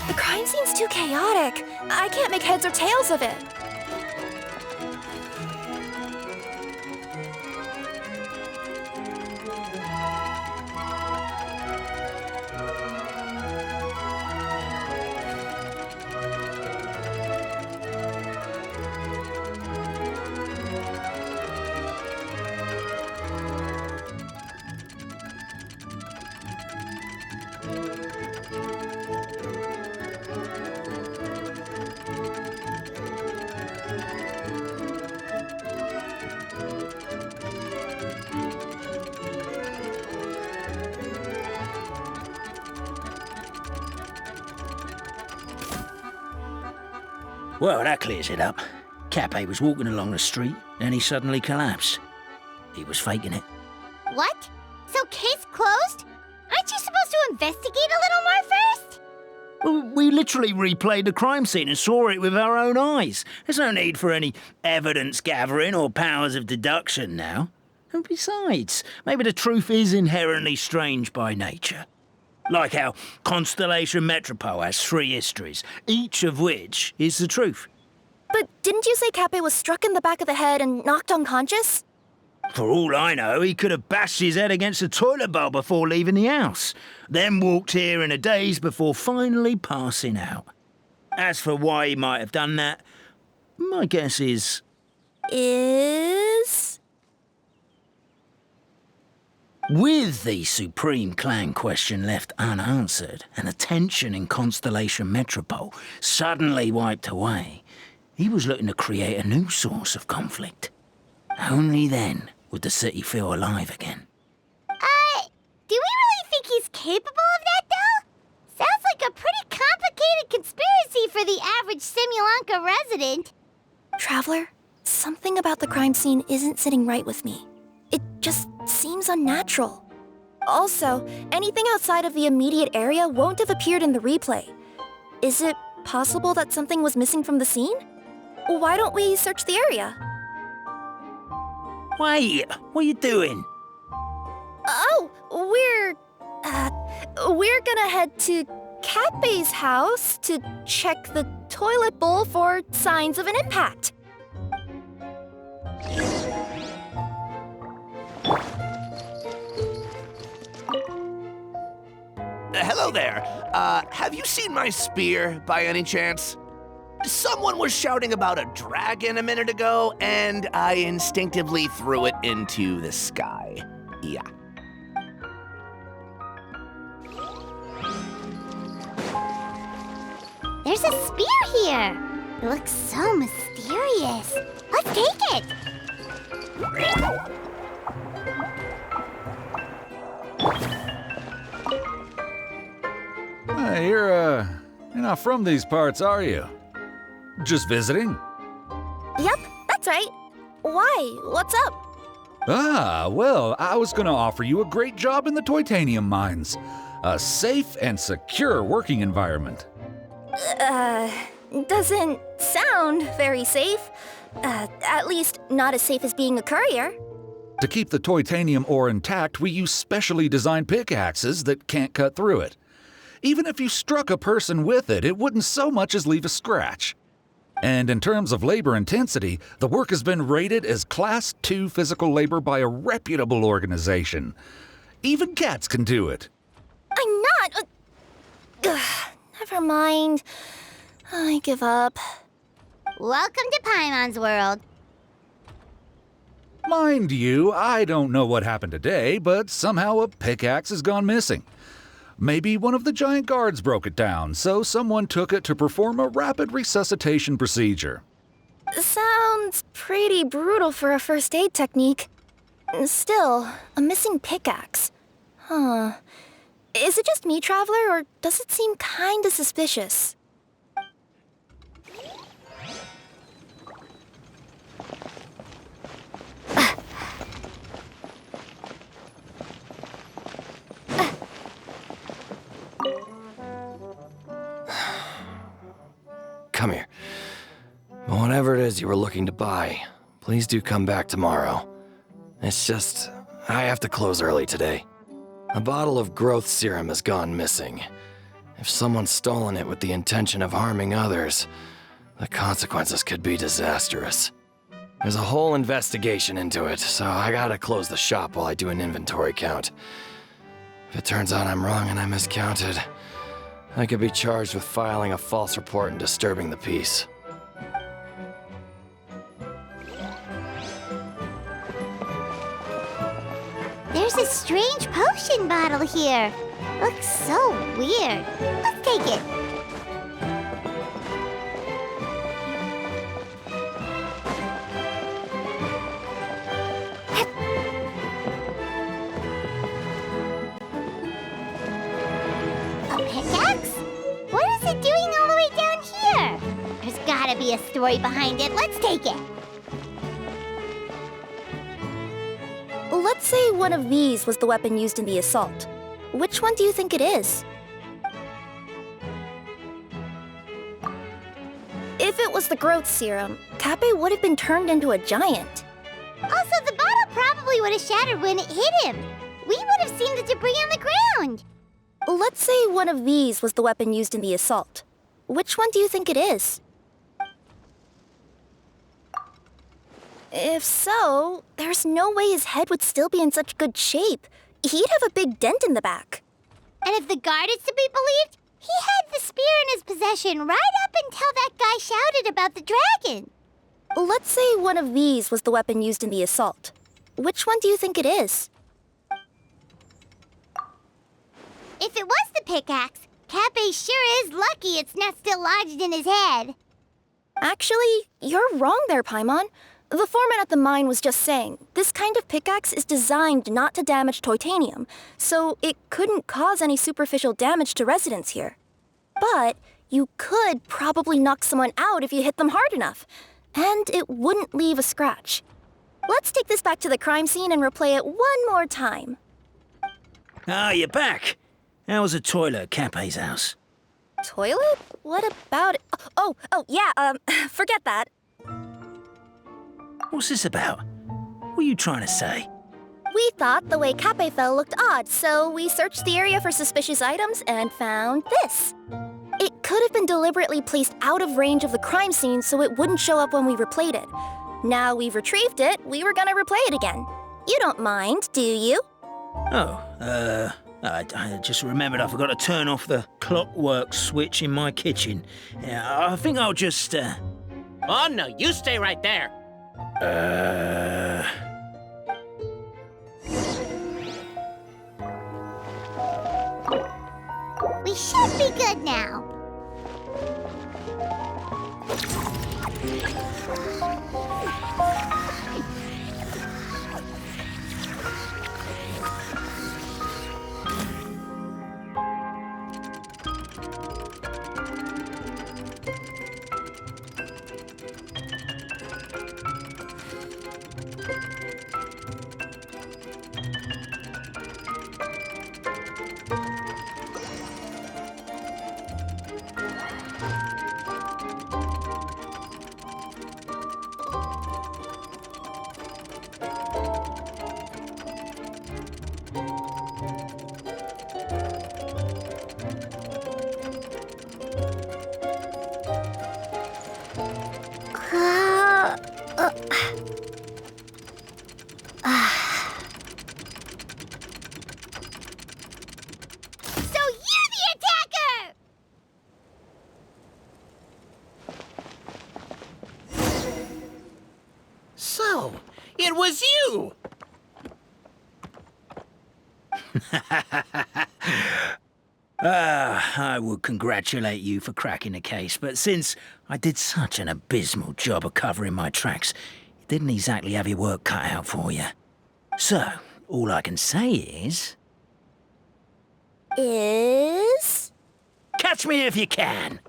The crime scene's too chaotic. I can't make heads or tails of it. Well, that clears it up. Cappe was walking along the street, and he suddenly collapsed. He was faking it. What? So case closed? Aren't you supposed to investigate a little more first? Well, we literally replayed the crime scene and saw it with our own eyes. There's no need for any evidence gathering or powers of deduction now. And besides, maybe the truth is inherently strange by nature. Like how Constellation Metropole has 3 histories, each of which is the truth. But didn't you say Cappe was struck in the back of the head and knocked unconscious? For all I know, he could have bashed his head against the toilet bowl before leaving the house, then walked here in a daze before finally passing out. As for why he might have done that, my guess is... With the Supreme Clan question left unanswered and the tension in Constellation Metropole suddenly wiped away, he was looking to create a new source of conflict. Only then would the city feel alive again. Do we really think he's capable of that, though? Sounds like a pretty complicated conspiracy for the average Simulanka resident. Traveler, something about the crime scene isn't sitting right with me. It just seems unnatural. Also, anything outside of the immediate area won't have appeared in the replay. Is it possible that something was missing from the scene? Why don't we search the area? Wait, what are you doing? Oh, we're gonna head to Cappe's house to check the toilet bowl for signs of an impact. Hello there. Have you seen my spear by any chance? Someone was shouting about a dragon a minute ago, and I instinctively threw it into the sky. Yeah. There's a spear here. It looks so mysterious. Let's take it. Hey, you're not from these parts, are you? Just visiting? Yep, that's right. Why? What's up? Ah, well, I was gonna offer you a great job in the Titanium mines. A safe and secure working environment. Doesn't sound very safe. At least not as safe as being a courier. To keep the titanium ore intact, we use specially designed pickaxes that can't cut through it. Even if you struck a person with it, it wouldn't so much as leave a scratch. And in terms of labor intensity, the work has been rated as Class 2 physical labor by a reputable organization. Even cats can do it. I'm not... never mind. I give up. Welcome to Paimon's world. Mind you, I don't know what happened today, but somehow a pickaxe has gone missing. Maybe one of the giant guards broke it down, so someone took it to perform a rapid resuscitation procedure. Sounds pretty brutal for a first aid technique. Still, a missing pickaxe. Huh. Is it just me, Traveler, or does it seem kinda suspicious? Come here. Whatever it is you were looking to buy, please do come back tomorrow. It's just, I have to close early today. A bottle of growth serum has gone missing. If someone's stolen it with the intention of harming others, the consequences could be disastrous. There's a whole investigation into it, so I gotta close the shop while I do an inventory count. If it turns out I'm wrong and I miscounted, I could be charged with filing a false report and disturbing the peace. There's a strange potion bottle here. Looks so weird. Let's take it. A pickaxe? What is it doing all the way down here? There's gotta gotta be a story behind it. Let's take it. Let's say one of these was the weapon used in the assault. Which one do you think it is? If it was the growth serum, Kappei would have been turned into a giant. Also, the bottle probably would have shattered when it hit him. We would have seen the debris on the ground. Let's say one of these was the weapon used in the assault. Which one do you think it is? If so, there's no way his head would still be in such good shape. He'd have a big dent in the back. And if the guard is to be believed, he had the spear in his possession right up until that guy shouted about the dragon. Let's say one of these was the weapon used in the assault. Which one do you think it is? If it was the pickaxe, Kappei sure is lucky it's not still lodged in his head. Actually, you're wrong there, Paimon. The foreman at the mine was just saying, this kind of pickaxe is designed not to damage titanium, so it couldn't cause any superficial damage to residents here. But you could probably knock someone out if you hit them hard enough, and it wouldn't leave a scratch. Let's take this back to the crime scene and replay it one more time. Ah, you're back. How was the toilet at Kappei's house? Toilet? What about it? Oh, yeah, forget that. What's this about? What are you trying to say? We thought the way Kappei fell looked odd, so we searched the area for suspicious items and found this. It could have been deliberately placed out of range of the crime scene so it wouldn't show up when we replayed it. Now we've retrieved it, we were gonna replay it again. You don't mind, do you? I just remembered I forgot to turn off the clockwork switch in my kitchen. I think I'll just, Oh, no, you stay right there. We should be good now. So, it was you! I would congratulate you for cracking the case, but since I did such an abysmal job of covering my tracks, it didn't exactly have your work cut out for you. So, all I can say is... Catch me if you can!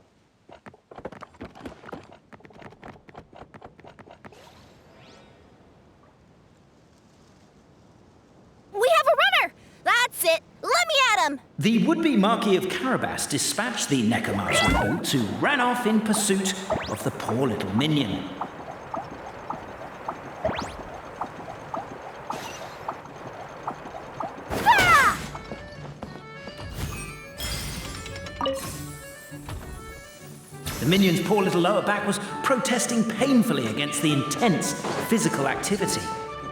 We have a runner! That's it! Let me at him! The would-be Marquis of Carabas dispatched the Nekomaru boat who ran off in pursuit of the poor little minion. The minion's poor little lower back was protesting painfully against the intense physical activity.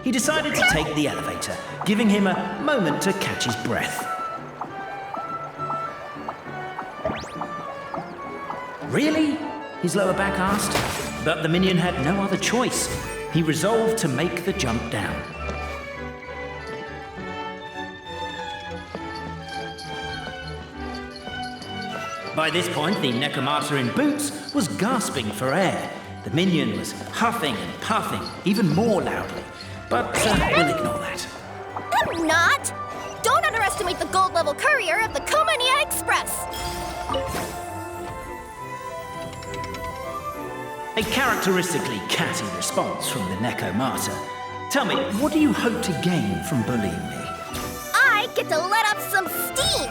He decided to take the elevator, giving him a moment to catch his breath. Really? His lower back asked. But the minion had no other choice. He resolved to make the jump down. By this point, the Nekomata in boots was gasping for air. The minion was huffing and puffing, even more loudly. But we'll ignore that. I'm not! Don't underestimate the gold-level courier of the Komania Express! A characteristically catty response from the Necomata. Tell me, what do you hope to gain from bullying me? I get to let off some steam!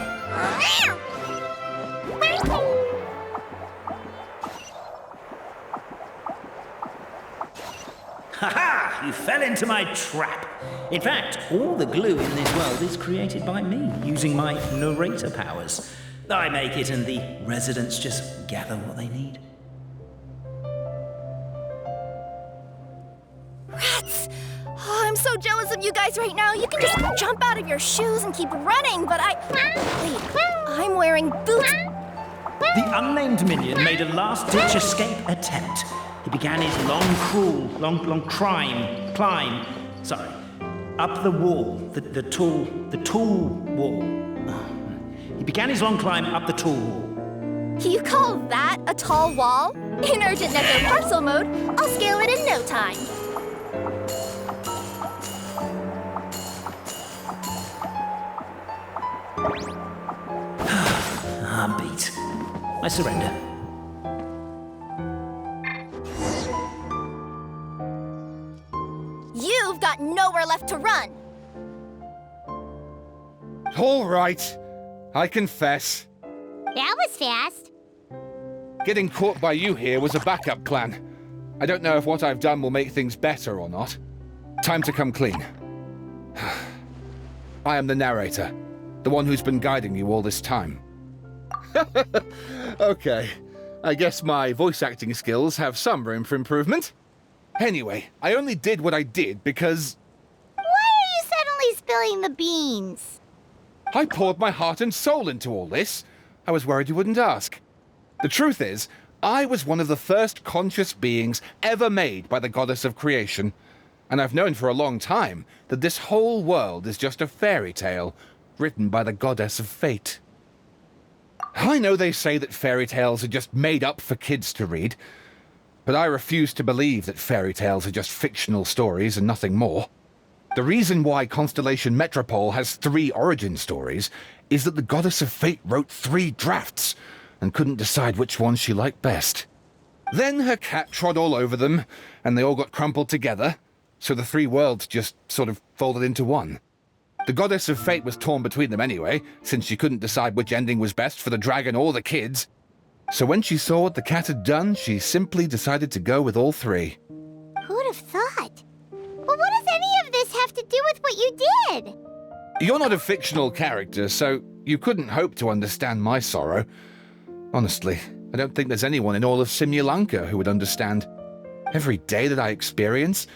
Ha-ha! You fell into my trap. In fact, all the glue in this world is created by me, using my narrator powers. I make it and the residents just gather what they need. Rats! Oh, I'm so jealous of you guys right now. You can just jump out of your shoes and keep running, but Wait, I'm wearing boots. The unnamed minion made a last-ditch escape attempt. He began his long climb, up the wall, the tall wall. He began his long climb up the tall wall. You call that a tall wall? In urgent Neko parcel mode, I'll scale it in no time. I'm beat. I surrender. You've got nowhere left to run. All right. I confess. That was fast. Getting caught by you here was a backup plan. I don't know if what I've done will make things better or not. Time to come clean. I am the narrator, the one who's been guiding you all this time. Okay, I guess my voice acting skills have some room for improvement. Anyway, I only did what I did because... Why are you suddenly spilling the beans? I poured my heart and soul into all this. I was worried you wouldn't ask. The truth is, I was one of the first conscious beings ever made by the goddess of creation. And I've known for a long time that this whole world is just a fairy tale written by the goddess of fate. I know they say that fairy tales are just made up for kids to read, but I refuse to believe that fairy tales are just fictional stories and nothing more. The reason why Constellation Metropole has 3 origin stories is that the goddess of fate wrote 3 drafts and couldn't decide which one she liked best. Then her cat trod all over them, and they all got crumpled together, so the 3 worlds just sort of folded into one. The goddess of fate was torn between them anyway, since she couldn't decide which ending was best for the dragon or the kids. So when she saw what the cat had done, she simply decided to go with all 3. Who'd have thought? But what does any of this have to do with what you did? You're not a fictional character, so you couldn't hope to understand my sorrow. Honestly, I don't think there's anyone in all of Simulanka who would understand. Every day that I experience,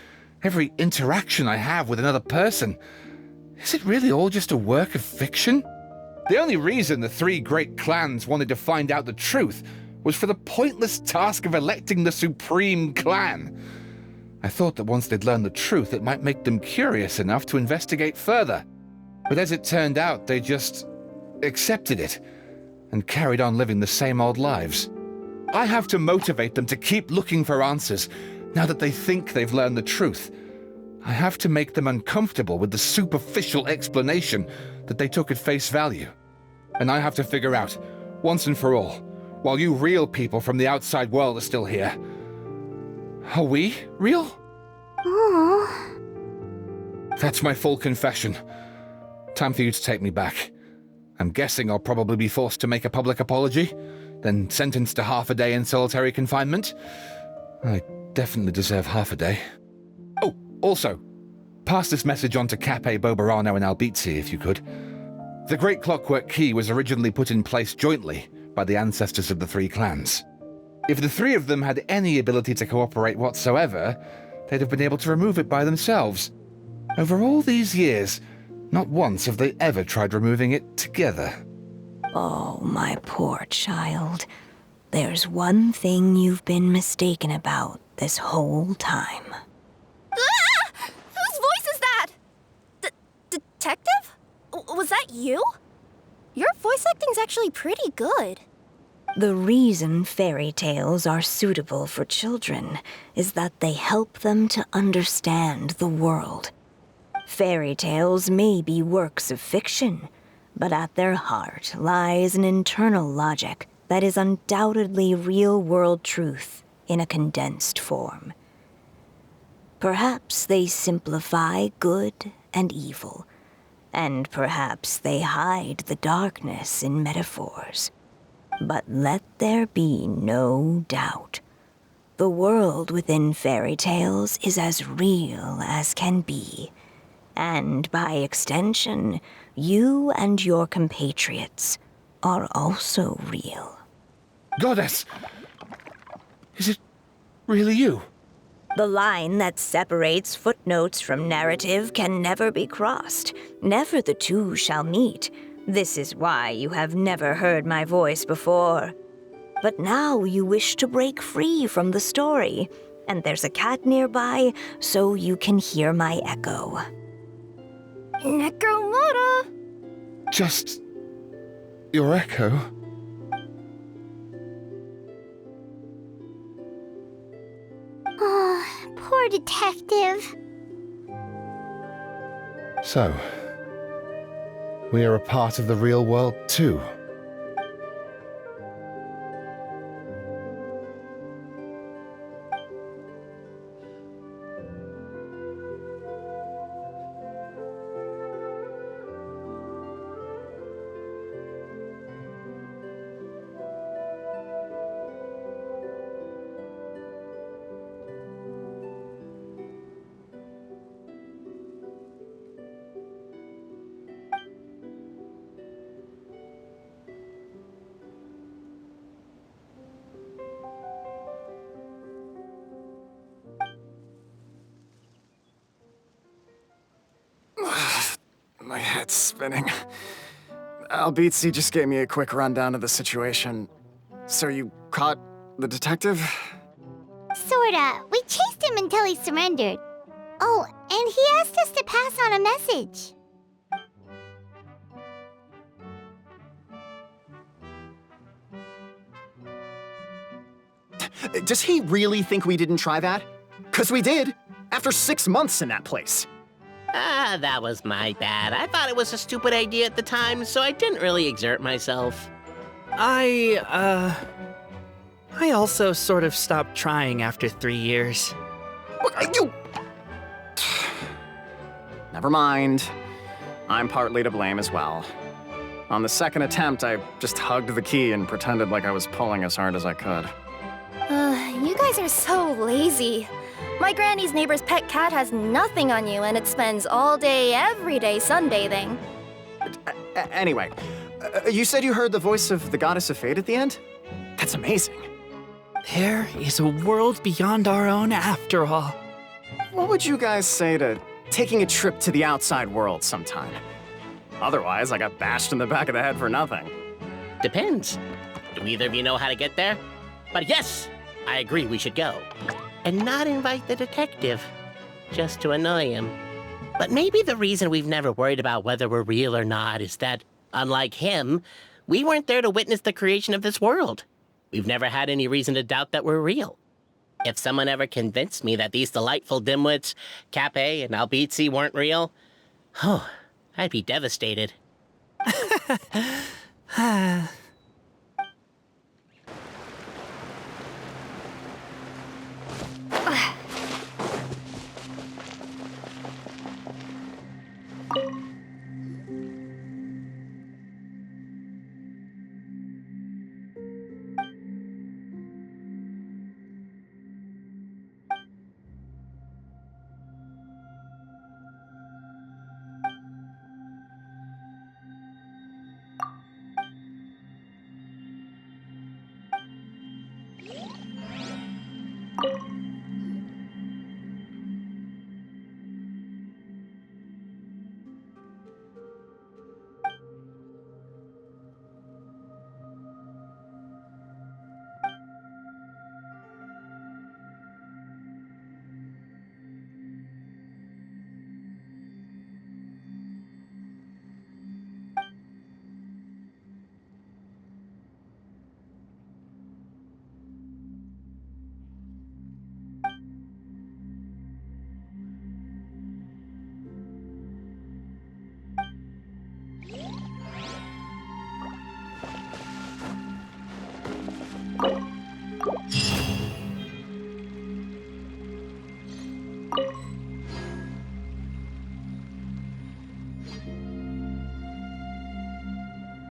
every interaction I have with another person, is it really all just a work of fiction? The only reason the 3 great clans wanted to find out the truth was for the pointless task of electing the supreme clan. I thought that once they'd learned the truth, it might make them curious enough to investigate further. But as it turned out, they just accepted it and carried on living the same old lives. I have to motivate them to keep looking for answers now that they think they've learned the truth. I have to make them uncomfortable with the superficial explanation that they took at face value. And I have to figure out, once and for all, while you real people from the outside world are still here, are we real? Aww. That's my full confession. Time for you to take me back. I'm guessing I'll probably be forced to make a public apology, then sentenced to half a day in solitary confinement. I definitely deserve half a day. Oh, also, pass this message on to Cape, Bobarano, and Albizzi, if you could. The Great Clockwork Key was originally put in place jointly by the ancestors of the 3 clans. If the 3 of them had any ability to cooperate whatsoever, they'd have been able to remove it by themselves. Over all these years, not once have they ever tried removing it together. Oh, my poor child. There's one thing you've been mistaken about this whole time. Ah! Whose voice is that? Detective? Was that you? Your voice acting's actually pretty good. The reason fairy tales are suitable for children is that they help them to understand the world. Fairy tales may be works of fiction, but at their heart lies an internal logic that is undoubtedly real-world truth in a condensed form. Perhaps they simplify good and evil, and perhaps they hide the darkness in metaphors. But let there be no doubt. The world within fairy tales is as real as can be. And by extension, you and your compatriots are also real. Goddess! Is it really you? The line that separates footnotes from narrative can never be crossed. Never the two shall meet. This is why you have never heard my voice before. But now you wish to break free from the story, and there's a cat nearby, so you can hear my echo. Necromora! Just your echo? Oh, poor detective. So, we are a part of the real world too. My head's spinning. Albizzi just gave me a quick rundown of the situation. So you caught the detective? Sorta. We chased him until he surrendered. Oh, and he asked us to pass on a message. Does he really think we didn't try that? 'Cause we did, after 6 months in that place. That was my bad. I thought it was a stupid idea at the time, so I didn't really exert myself. I also sort of stopped trying after 3 years. You... Never mind. I'm partly to blame as well. On the second attempt, I just hugged the key and pretended like I was pulling as hard as I could. You guys are so lazy. My granny's neighbor's pet cat has nothing on you, and it spends all day, every day sunbathing. Anyway, you said you heard the voice of the goddess of fate at the end? That's amazing. There is a world beyond our own after all. What would you guys say to taking a trip to the outside world sometime? Otherwise, I got bashed in the back of the head for nothing. Depends. Do either of you know how to get there? But yes, I agree we should go. And not invite the detective, just to annoy him. But maybe the reason we've never worried about whether we're real or not is that, unlike him, we weren't there to witness the creation of this world. We've never had any reason to doubt that we're real. If someone ever convinced me that these delightful dimwits, Cape and Albizzi, weren't real, I'd be devastated.